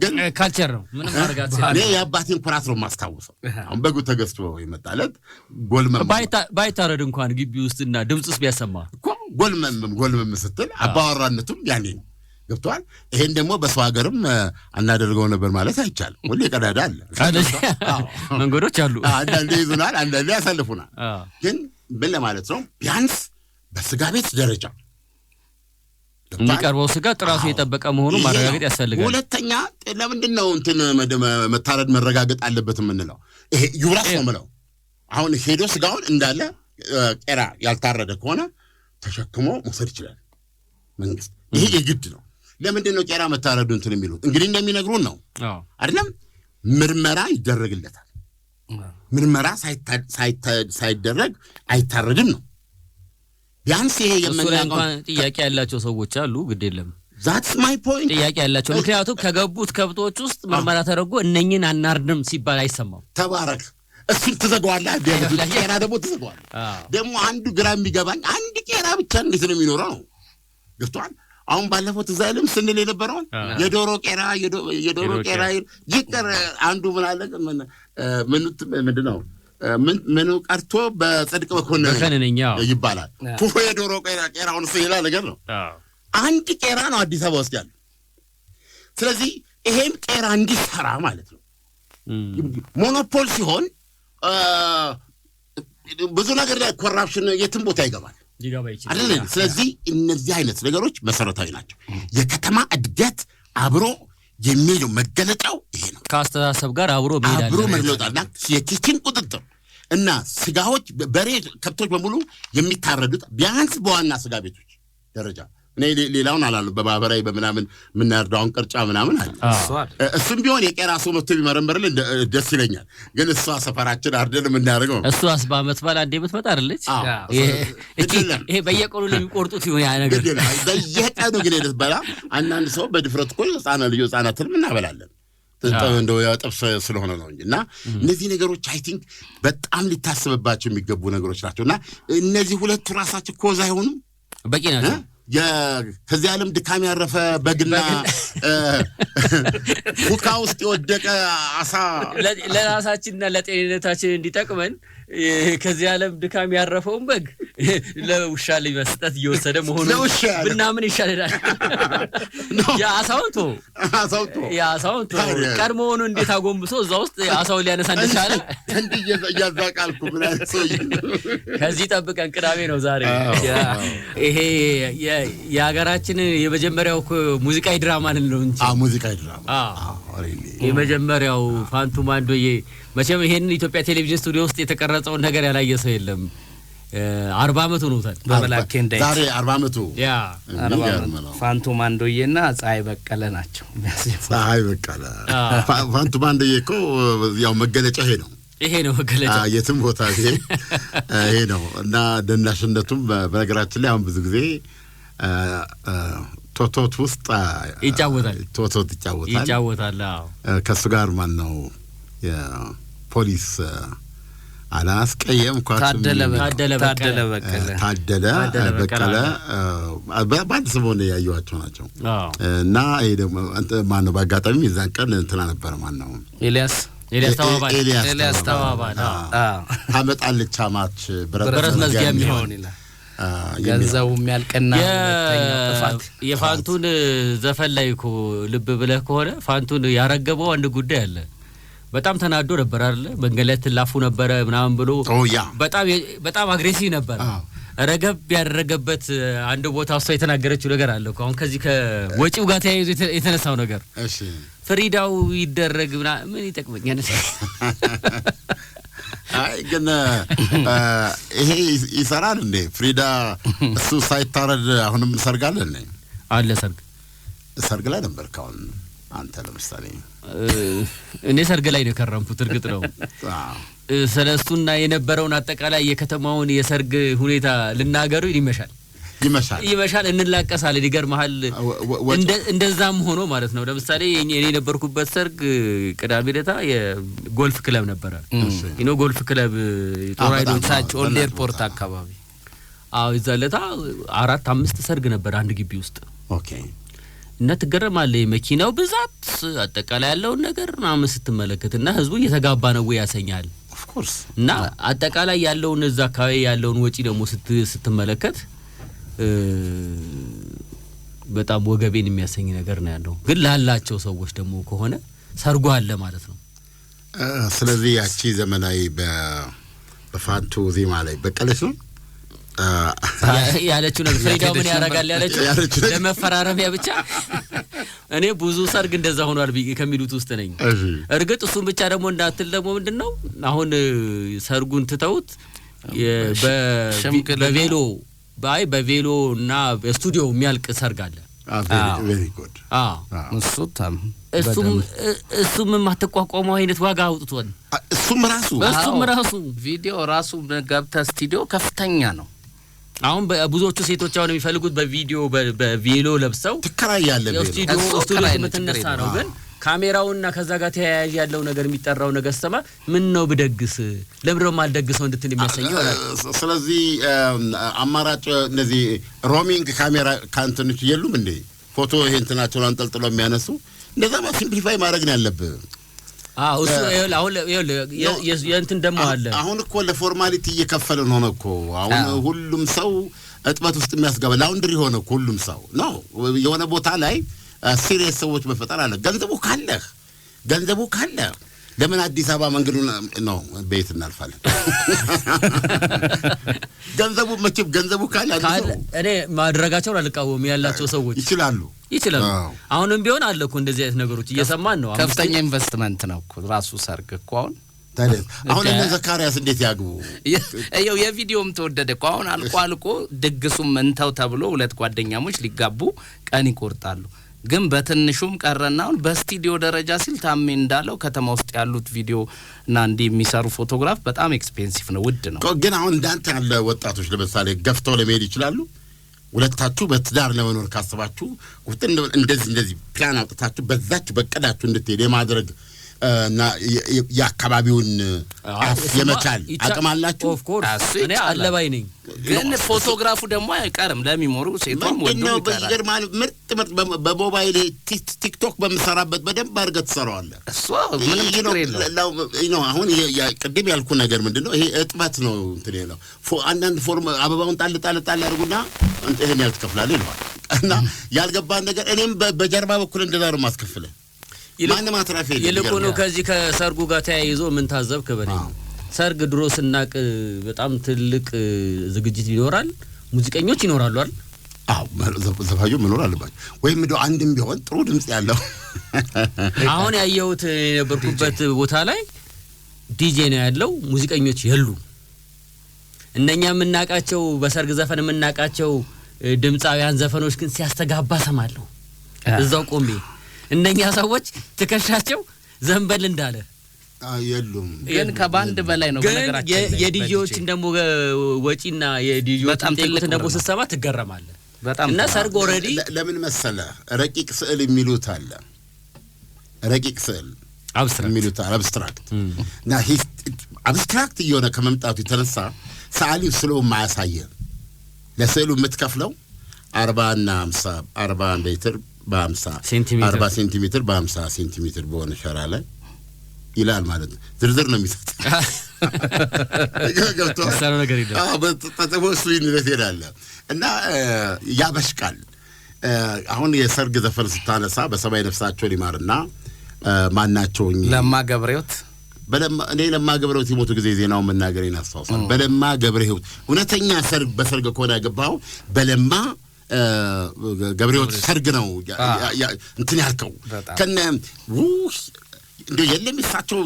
ግን ካልቸር ነው ምንም ማርጋት ሲል እኔ የአባቴን ኩራት ነው የማስታውሰው። አሁን በጉ ተገዝቶ የመጣለት ጎልመም ባይታረድ እንኳን ግቢ ውስጥና ድምጽስ ቢያሰማ እኮ ጎልመም ስትል አባወራነቱም ያኔ ነው። ገብቷል። ይሄን ደግሞ በሰው ሀገርም አናደርገው ነበር ማለት አይቻልም። ሁሌ ቀዳዳ አለ፣ መንገዶች አሉ። አንዳንዴ ይዙናል፣ አንዳንዴ ያሳልፉናል። ግን ምን ለማለት ነው? ቢያንስ በስጋ ቤት ደረጃ የሚቀርበው ስጋ ጥራቱ የጠበቀ መሆኑን ማረጋገጥ ያስፈልጋል። ሁለተኛ ለምንድን ነው እንትን መታረድ መረጋገጥ አለበት የምንለው? ይሄ ዩራስ ነው የምለው። አሁን ሄዶ ስጋውን እንዳለ ቄራ ያልታረደ ከሆነ ተሸክሞ መውሰድ ይችላል መንግስት። ይሄ የግድ ነው። ለምንድን ነው ቄራ መታረዱ እንትን የሚሉት? እንግዲህ እንደሚነግሩን ነው አይደለም። ምርመራ ይደረግለታል። ምርመራ ሳይደረግ አይታረድም ነው። ቢያንስ ይሄ የምናውቀው ጥያቄ ያላቸው ሰዎች አሉ። ግድ የለም ዛትስ ማይ ፖይንት። ጥያቄ ያላቸው ምክንያቱም ከገቡት ከብቶች ውስጥ ምርመራ ተደርጎ እነኝን አናርድም ሲባል አይሰማም። ተባረክ። እሱን ትዘጋዋለህ። ቄራ ደግሞ ትዘጋዋለህ። ደግሞ አንዱ ግራ የሚገባኝ አንድ ቄራ ብቻ እንዴት ነው የሚኖረው ነው። ገብቶሃል? አሁን ባለፈው ትዝ አይልም ስንል የነበረውን የዶሮ ቄራ ይቅር። አንዱ ምን አለ ምንድን ነው ምኑ ቀርቶ በጽድቅ መኮንን ይባላል። የዶሮ ቄራውን እሱ ሌላ ነገር ነው። አንድ ቄራ ነው አዲስ አበባ ውስጥ ያለው። ስለዚህ ይሄም ቄራ እንዲሰራ ማለት ነው። ሞኖፖል ሲሆን ብዙ ነገር ላይ ኮራፕሽን የትም ቦታ ይገባል አይደል? ስለዚህ እነዚህ አይነት ነገሮች መሰረታዊ ናቸው። የከተማ እድገት አብሮ የሚለው መገለጫው ይሄ ነው። ከአስተሳሰብ ጋር አብሮ መግለጫና የኪችን ቁጥጥር እና ስጋዎች በሬ ከብቶች በሙሉ የሚታረዱት ቢያንስ በዋና ስጋ ቤቶች ደረጃ እኔ ሌላውን አላሉ በማህበራዊ በምናምን የምናርዳውን ቅርጫ ምናምን አለ። እሱም ቢሆን የቄራ ሰው መጥቶ ቢመረምርልን ደስ ይለኛል። ግን እሷ ሰፈራችን አርደን የምናደርገው እሷስ በዓመት በዓል አንዴ የምትመጣ አይደለች። ይሄ በየቀኑ ለሚቆርጡት ይሆን ያ ነገር በየቀኑ ግን በላ አንዳንድ ሰው በድፍረት እኮ ህጻናትን እናበላለን እንደው ጥብስ ስለሆነ ነው እንጂ እና እነዚህ ነገሮች አይ ቲንክ በጣም ሊታሰብባቸው የሚገቡ ነገሮች ናቸውና እነዚህ ሁለቱ ራሳቸው ኮዛ አይሆኑም በቂ ናቸው። ከዚህ ዓለም ድካም ያረፈ በግና ሁካ ውስጥ የወደቀ አሳ ለራሳችንና ለጤንነታችን እንዲጠቅመን ከዚህ ዓለም ድካም ያረፈውን በግ ለውሻ ለመስጠት እየወሰደ መሆኑ ብናምን ይሻላል። የአሳውን ቀድሞውኑ እንዴት አጎንብሶ እዛ ውስጥ አሳውን ሊያነሳ እንደቻለ እያዛቃልኩ ከዚህ ጠብቀን ቅዳሜ ነው ዛሬ። ይሄ የሀገራችን የመጀመሪያው ሙዚቃዊ ድራማ ነው እንጂ ሙዚቃዊ ድራማ የመጀመሪያው ፋንቱ ማንዶዬ መቼም ይሄንን ኢትዮጵያ ቴሌቪዥን ስቱዲዮ ውስጥ የተቀረጸውን ነገር ያላየ ሰው የለም። 40 ዓመቱ ነው ዛሬ 40 ዓመቱ ያ ፋንቱ ማንዶዬና ፀሐይ በቀለ ናቸው። ፀሐይ በቀለ ፋንቱ ማንዶዬ እኮ ያው መገለጫ ይሄ ነው መገለጫ የትም ቦታ ይሄ ነው እና ደናሽነቱም በነገራችን ላይ አሁን ብዙ ጊዜ ቶቶት ውስጥ ይጫወታል። ከሱ ጋር ማን ነው የፖሊስ አላስቀየምኳትም ታደለ በቀለ በአንድ ሰሞን ያዩዋቸው ናቸው። እና ይሄ ደግሞ ማን ነው በአጋጣሚ የዛን ቀን እንትና ነበር ማን ነው ኤልያስ ተባባል ታመጣለች አማች ብረት መዝጊያ የሚሆን ገንዘቡ የሚያልቀና የፋንቱን ዘፈን ላይ እኮ ልብ ብለህ ከሆነ ፋንቱን ያረገበው አንድ ጉዳይ አለ። በጣም ተናዶ ነበር አይደል? መንገድ ላይ ትላፉ ነበር ምናምን ብሎ በጣም አግሬሲቭ ነበር። ረገብ ያደረገበት አንድ ቦታ እሷ የተናገረችው ነገር አለ እኮ አሁን ከዚህ ከወጪው ጋር ተያይዞ የተነሳው ነገር። እሺ ፍሪዳው ይደረግ ምን ይጠቅመኛል? አይ ግን ይሄ ይሰራል እንዴ ፍሪዳ? እሱ ሳይታረድ አሁንም ሰርግ አለ ሰርግ ላይ ነበር ካሁን አንተ ለምሳሌ እኔ ሰርግ ላይ ነው ከረምኩት። እርግጥ ነው ስለሱና የነበረውን አጠቃላይ የከተማውን የሰርግ ሁኔታ ልናገሩ ይመሻል እንላቀሳለን። ይገርምሃል እንደዛም ሆኖ ማለት ነው። ለምሳሌ እኔ የነበርኩበት ሰርግ ቅዳሜ ዕለት የጎልፍ ክለብ ነበረ። ጎልፍ ክለብ ጦር ኃይሎች ኦልድ ኤርፖርት አካባቢ ይዛለታ 4-5 ሰርግ ነበር አንድ ግቢ ውስጥ። ኦኬ እና ትገረማለህ መኪናው ብዛት አጠቃላይ ያለውን ነገር ምናምን ስትመለከትና ህዝቡ እየተጋባ ነው ያሰኛል። ኦፍ ኮርስ እና አጠቃላይ ያለውን እዛ አካባቢ ያለውን ወጪ ደግሞ ስትመለከት በጣም ወገቤን የሚያሰኝ ነገር ነው ያለው። ግን ላላቸው ሰዎች ደግሞ ከሆነ ሰርጓ አለ ማለት ነው። ስለዚህ ያቺ ዘመናዊ በፋንቱ ዜማ ላይ በቀለች ነው ያለችው ነገር ፍሪዳው ምን ያረጋል ያለችው ለመፈራረሚያ ብቻ። እኔ ብዙ ሰርግ እንደዛ ሆኗል ከሚሉት ውስጥ ነኝ። እርግጥ እሱን ብቻ ደግሞ እንዳትል ደግሞ ምንድነው አሁን ሰርጉን ትተውት በቬሎና በስቱዲዮ የሚያልቅ ሰርግ አለ። ቬሪ ጉድ እሱም የማትቋቋመው አይነት ዋጋ አውጥቷል። እሱም ራሱ ቪዲዮ ራሱ ገብተህ ስቱዲዮ ከፍተኛ ነው። አሁን ብዙዎቹ ሴቶች አሁን የሚፈልጉት በቪዲዮ በቬሎ ለብሰው ትከራያለህ። ስቱዲዮ የምትነሳ ነው። ግን ካሜራውና ከዛ ጋር ተያያዥ ያለው ነገር የሚጠራው ነገር ሰማ ምን ነው ብደግስ ለምንድነው ማልደግሰው እንድትል የሚያሰኘው ይሆናል። ስለዚህ አማራጭ እነዚህ ሮሚንግ ካሜራ ካንተኖች የሉም እንዴ? ፎቶ እንትናቸውን አንጠልጥሎ የሚያነሱ እንደዛ ሲምፕሊፋይ ማድረግ ነው ያለብህ። እሱ አሁን የእንትን ደሞ አለ። አሁን እኮ ለፎርማሊቲ እየከፈለ ነው እኮ አሁን ሁሉም ሰው እጥበት ውስጥ የሚያስገባ ላውንድሪ ሆነ እኮ ሁሉም ሰው ነው። የሆነ ቦታ ላይ ሲሪየስ ሰዎች መፈጠር አለ። ገንዘቡ ካለ ለምን አዲስ አበባ መንገዱን ነው ቤት እናልፋለን? ገንዘቡ ካለ እኔ ማድረጋቸውን አልቃወም። ያላቸው ሰዎች ይችላሉ። አሁንም ቢሆን አለ እኮ እንደዚህ አይነት ነገሮች እየሰማን ነው። ከፍተኛ ኢንቨስትመንት ነው እኮ ራሱ ሰርግ እኮ አሁን አሁን እነ ዘካሪያስ እንዴት ያግቡ? ይኸው የቪዲዮም ተወደደ እኮ አሁን አልቆ ድግሱም እንተው ተብሎ ሁለት ጓደኛሞች ሊጋቡ ቀን ይቆርጣሉ። ግን በትንሹም ቀረና አሁን በስቱዲዮ ደረጃ ሲል ታሜ እንዳለው ከተማ ውስጥ ያሉት ቪዲዮ እና እንዲህ የሚሰሩ ፎቶግራፍ በጣም ኤክስፔንሲቭ ነው፣ ውድ ነው። ግን አሁን እንዳንተ ያለ ወጣቶች ለምሳሌ ገፍተው ለመሄድ ይችላሉ። ሁለታችሁ በትዳር ለመኖር ካስባችሁ እንደዚህ ፕላን አውጥታችሁ በዛችሁ በቀዳችሁ እንድትሄድ የማድረግ እና የአካባቢውን የመቻል አቅም አላችሁ። ኦፍ ኮርስ እኔ አለባይ ነኝ። ግን ፎቶግራፉ ደግሞ አይቀርም ለሚሞሩ ሴቷም ወንዱም ይቀርማል። ምርጥ በሞባይል ቲክቶክ በመሰራበት በደንብ አድርገህ ትሰራዋለህ። እሱ ምንም ችግር የለውም። አሁን ቅድም ያልኩ ነገር ምንድነው ይሄ እጥበት ነው እንትን ነው። አንዳንድ ፎርም አበባውን ጣል ያርጉና ይሄን ያልተከፍላል ይሏል እና ያልገባን ነገር እኔም በጀርባ በኩል እንደዛ ነው ማስከፍለው። ማንም አትራፊ ይልቁኑ ከዚህ ከሰርጉ ጋር ተያይዞ ምን ታዘብክ? በኔ ሰርግ ድሮ ስናቅ በጣም ትልቅ ዝግጅት ይኖራል፣ ሙዚቀኞች ይኖራሉ አይደል? አዎ ዘፋኙ መኖር አለባቸው ወይም እንደው አንድም ቢሆን ጥሩ ድምጽ ያለው። አሁን ያየሁት የነበርኩበት ቦታ ላይ ዲጄ ነው ያለው፣ ሙዚቀኞች የሉ። እነኛ የምናቃቸው በሰርግ ዘፈን የምናቃቸው ድምጻውያን ዘፈኖች ግን ሲያስተጋባ ሰማለሁ እዛው ቆሜ። እነኛ ሰዎች ትከሻቸው ዘንበል እንዳለ የሉም። ግን ከባንድ በላይ ነው በነገራችን። የዲጂዎችን ደግሞ ወጪና የዲጂዎችን ጠይቁትን ደግሞ ስትሰማ ትገረማለህ። እና ሰርግ ኦልሬዲ ለምን መሰለ ረቂቅ ስዕል የሚሉት አለ። ረቂቅ ስዕል የሚሉት አብስትራክት እና አብስትራክት እየሆነ ከመምጣቱ የተነሳ ሰዓሊው ስለው ማያሳየ ለስዕሉ የምትከፍለው 40 እና 50 40 ሜትር በ50 40 ሴንቲሜትር በ50 ሴንቲሜትር በሆነ ሸራ ላይ ይላል ማለት ነው። ዝርዝር ነው የሚሰጥ። ሰራ ነገር ይላል። በተጠበሱ ይነደላል እና ያበሽቃል። አሁን የሰርግ ዘፈን ስታነሳ በሰማይ ነፍሳቸው ሊማርና ማናቸውኝ ለማ ገብረህይወት እኔ ለማ ገብረህይወት የሞቱ ጊዜ ዜናው መናገሬን አስታውሳለሁ። በለማ ገብረህይወት እውነተኛ ሰርግ በሰርግ ከሆነ ያገባው በለማ ገብረህይወት ሰርግ ነው እንትን ያልከው ከነ እንደ የለም እሳቸው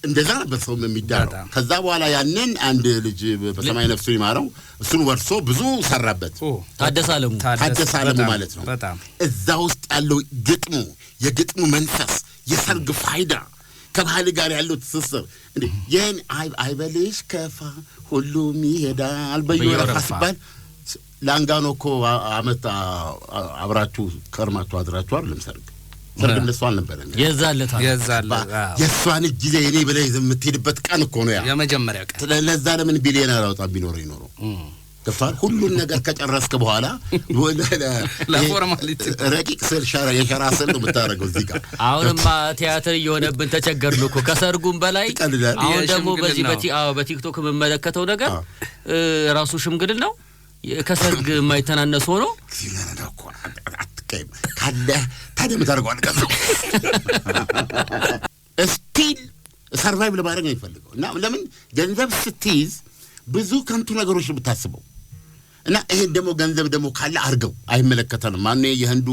እንደዛ ነበር ሰው የሚዳረው። ከዛ በኋላ ያንን አንድ ልጅ በሰማይ ነፍሱ ይማረው እሱን ወርሶ ብዙ ሰራበት። ታደሰ አለሙ ማለት ነው። እዛ ውስጥ ያለው ግጥሙ የግጥሙ መንፈስ የሰርግ ፋይዳ ከባህል ጋር ያለው ትስስር እንዴ የኔ አይበልሽ ከፋ ሁሉም ይሄዳል በየወረፋ ሲባል ላንጋኖ እኮ አመት አብራችሁ ከርማችሁ አድራችሁ አይደለም ሰርግ እንደሱ አልነበረም። የዛለታ የሷን እጅ ላይ እኔ ብለህ የምትሄድበት ቀን እኮ ነው ያ የመጀመሪያው ቀን። ለዛ ለምን ቢሊዮነር አውጣ ቢኖር ከፋል ሁሉን ነገር ከጨረስክ በኋላ ለፎርማሊቲ ረቂቅ ስል የሸራ ስል ነው የምታደርገው እዚህ ጋር። አሁንማ ቲያትር እየሆነብን ተቸገርን እኮ ከሰርጉም በላይ። አሁን ደግሞ በዚህ በቲክቶክ የምመለከተው ነገር ራሱ ሽምግል ነው ከሰርግ የማይተናነስ ሆኖ ካለ ታዲያ የምታደርገው አልቀረም። ስቲል ሰርቫይቭ ለማድረግ ነው የሚፈልገው እና ለምን ገንዘብ ስትይዝ ብዙ ከንቱ ነገሮች ነው የምታስበው እና ይሄን ደግሞ ገንዘብ ደግሞ ካለ አርገው አይመለከተንም። ማን የህንዱ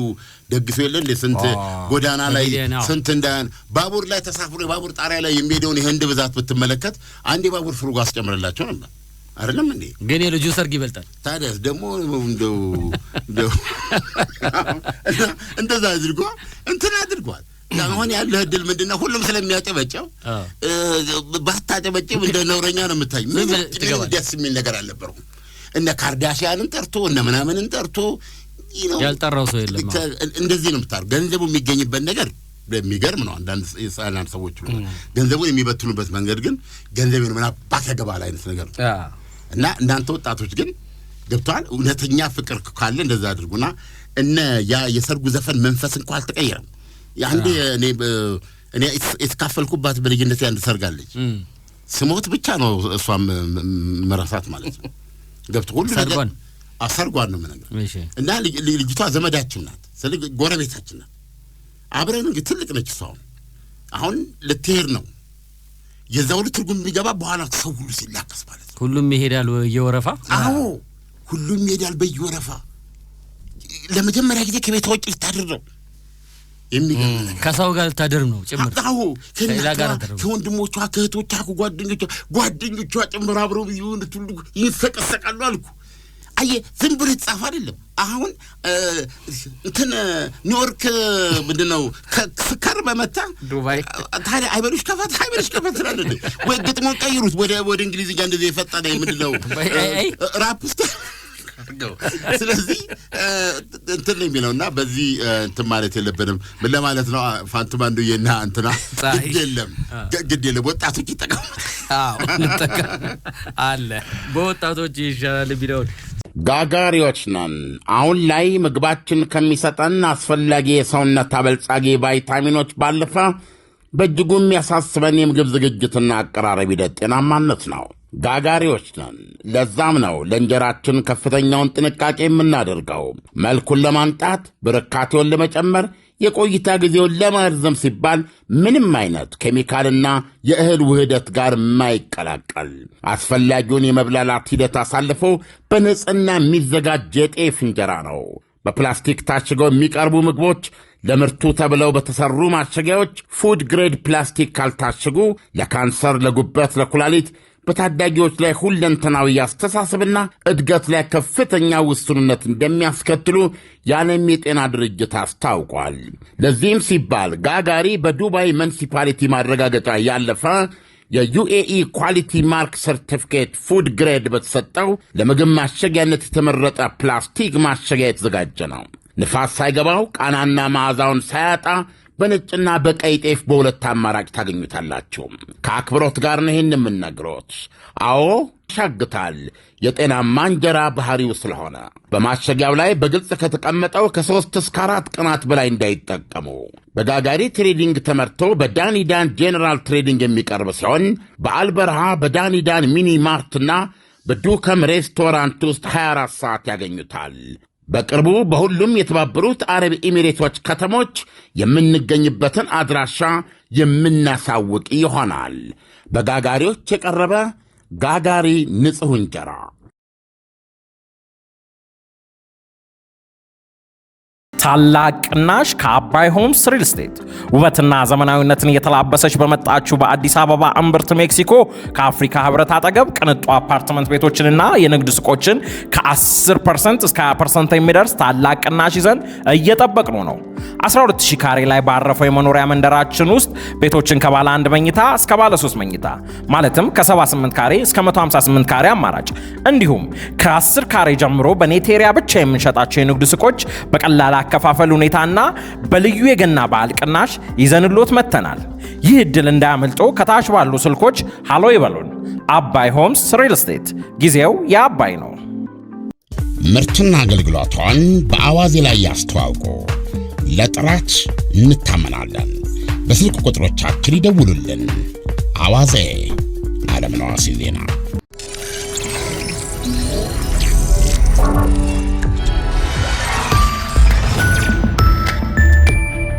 ደግሶ የለን ለስንት ጎዳና ላይ ስንት እንዳን ባቡር ላይ ተሳፍሮ ባቡር ጣሪያ ላይ የሚሄደውን የህንድ ብዛት ብትመለከት አንድ ባቡር ፍሩጋ አስጨምረላቸው ነበር አይደለም እንዴ? ግን የልጁ ሰርግ ይበልጣል። ታዲያስ ደግሞ እንደው እንደዛ አድርጓል እንትን አድርጓል። አሁን ያለው እድል ምንድነው? ሁሉም ስለሚያጨበጨው ባታጨበጨብ እንደ ነውረኛ ነው የምታይ። ምን ደስ የሚል ነገር አልነበረም። እነ ካርዳሽያንን ጠርቶ እነ ምናምንን ጠርቶ ያልጠራው ሰው የለም። እንደዚህ ነው የምታር ገንዘቡ የሚገኝበት ነገር የሚገርም ነው። አንዳንድ ሰዎች ገንዘቡን የሚበትኑበት መንገድ ግን ገንዘቡን ምና ባከገባል አይነት ነገር ነው። እና እናንተ ወጣቶች ግን ገብቷል። እውነተኛ ፍቅር ካለ እንደዛ አድርጉና ያ የሰርጉ ዘፈን መንፈስ እንኳን አልተቀየረም። ያንዴ እኔ የተካፈልኩባት በልጅነት አንድ ሰርጋለች ስሞት ብቻ ነው እሷም መረሳት ማለት ነው። ገብቶ ሁሉ ነገር ሰርጓን ነው ማለት እና ልጅቷ ዘመዳችን ናት፣ ስለዚህ ጎረቤታችን ናት። አብረን እንግዲህ ትልቅ ነች እሷ። አሁን ልትሄድ ነው። የዛው ትርጉም ቢገባ በኋላ ሰው ሁሉ ሲላከስ ማለት ነው። ሁሉም ይሄዳል በየወረፋ። አዎ ሁሉም ይሄዳል በየወረፋ። ለመጀመሪያ ጊዜ ከቤት ወጪ ልታድር ነው። ከሰው ጋር ታደር ነው ጭምር አዎ ከወንድሞቿ ከእህቶቿ ጓደኞቿ ጭምር አብረው ይሁን ሁሉ ይሰቀሰቃሉ አልኩ አየ ዝም ብሎ ጻፍ አይደለም አሁን እንትን ኒውዮርክ ምንድነው ስካር በመታ ዱባይ ታዲያ አይበሉሽ ከፋት ስለዚህ ወይ ግጥሞን ቀይሩት ወደ እንግሊዝኛ እንደዚህ የፈጠነ ምንድነው ራፕስት ስለዚህ እንትን ነው የሚለውና በዚህ እንትን ማለት የለብንም ምን ለማለት ነው ፋንቱማንዱዬና እንትና ግድ የለም ወጣቶች ይጠቀሙ አለ በወጣቶች ይሻላል ቢለው ጋጋሪዎች ነን አሁን ላይ ምግባችን ከሚሰጠን አስፈላጊ የሰውነት አበልጻጊ ቫይታሚኖች ባለፈ በእጅጉም ያሳስበን የምግብ ዝግጅትና አቀራረብ ሂደት ጤናማነት ነው ጋጋሪዎች ነን ለዛም ነው ለእንጀራችን ከፍተኛውን ጥንቃቄ የምናደርገው መልኩን ለማንጣት በርካታውን ለመጨመር የቆይታ ጊዜውን ለማርዘም ሲባል ምንም አይነት ኬሚካልና የእህል ውህደት ጋር የማይቀላቀል አስፈላጊውን የመብላላት ሂደት አሳልፎ በንጽህና የሚዘጋጅ የጤፍ እንጀራ ነው በፕላስቲክ ታሽገው የሚቀርቡ ምግቦች ለምርቱ ተብለው በተሰሩ ማሸጊያዎች ፉድ ግሬድ ፕላስቲክ ካልታሽጉ ለካንሰር ለጉበት ለኩላሊት በታዳጊዎች ላይ ሁለንተናዊ አስተሳሰብና እድገት ላይ ከፍተኛ ውስንነት እንደሚያስከትሉ የዓለም የጤና ድርጅት አስታውቋል ለዚህም ሲባል ጋጋሪ በዱባይ ሙኒሲፓሊቲ ማረጋገጫ ያለፈ የዩኤኢ ኳሊቲ ማርክ ሰርቲፊኬት ፉድ ግሬድ በተሰጠው ለምግብ ማሸጊያነት የተመረጠ ፕላስቲክ ማሸጊያ የተዘጋጀ ነው ንፋስ ሳይገባው ቃናና መዓዛውን ሳያጣ በነጭና በቀይ ጤፍ በሁለት አማራጭ ታገኙታላችሁ ከአክብሮት ጋር ነው ይህን የምንነግሮት አዎ ሻግታል የጤናማ እንጀራ ባህሪው ስለሆነ በማሸጊያው ላይ በግልጽ ከተቀመጠው ከ3 እስከ 4 ቀናት በላይ እንዳይጠቀሙ በጋጋሪ ትሬዲንግ ተመርቶ በዳኒዳን ጄኔራል ትሬዲንግ የሚቀርብ ሲሆን በአልበርሃ በዳኒዳን ሚኒ ማርትና በዱከም ሬስቶራንት ውስጥ 24 ሰዓት ያገኙታል በቅርቡ በሁሉም የተባበሩት አረብ ኤሚሬቶች ከተሞች የምንገኝበትን አድራሻ የምናሳውቅ ይሆናል በጋጋሪዎች የቀረበ ጋጋሪ ንጹህ እንጀራ ታላቅ ቅናሽ ከአባይ ሆምስ ሪል ስቴት ውበትና ዘመናዊነትን እየተላበሰች በመጣችው በአዲስ አበባ እምብርት ሜክሲኮ ከአፍሪካ ህብረት አጠገብ ቅንጡ አፓርትመንት ቤቶችንና የንግድ ሱቆችን ከ10% እስከ 20% የሚደርስ ታላቅ ቅናሽ ይዘን እየጠበቅኑ ነው 12000 ካሬ ላይ ባረፈው የመኖሪያ መንደራችን ውስጥ ቤቶችን ከባለ 1 መኝታ እስከ ባለ 3 መኝታ ማለትም ከ78 ካሬ እስከ 158 ካሬ አማራጭ እንዲሁም ከ10 ካሬ ጀምሮ በኔቴሪያ ብቻ የምንሸጣቸው የንግድ ሱቆች በቀላል አከፋፈል ሁኔታና በልዩ የገና በዓል ቅናሽ ይዘንሎት መተናል ይህ እድል እንዳያመልጦ ከታች ባሉ ስልኮች ሃሎ ይበሉን አባይ ሆምስ ሪል ስቴት ጊዜው የአባይ ነው ምርትና አገልግሎቷን በአዋዜ ላይ ያስተዋውቁ ለጥራች እንታመናለን በስልክ ቁጥሮቻችን ይደውሉልን አዋዜ ዓለምነህ ዋሴ ዜና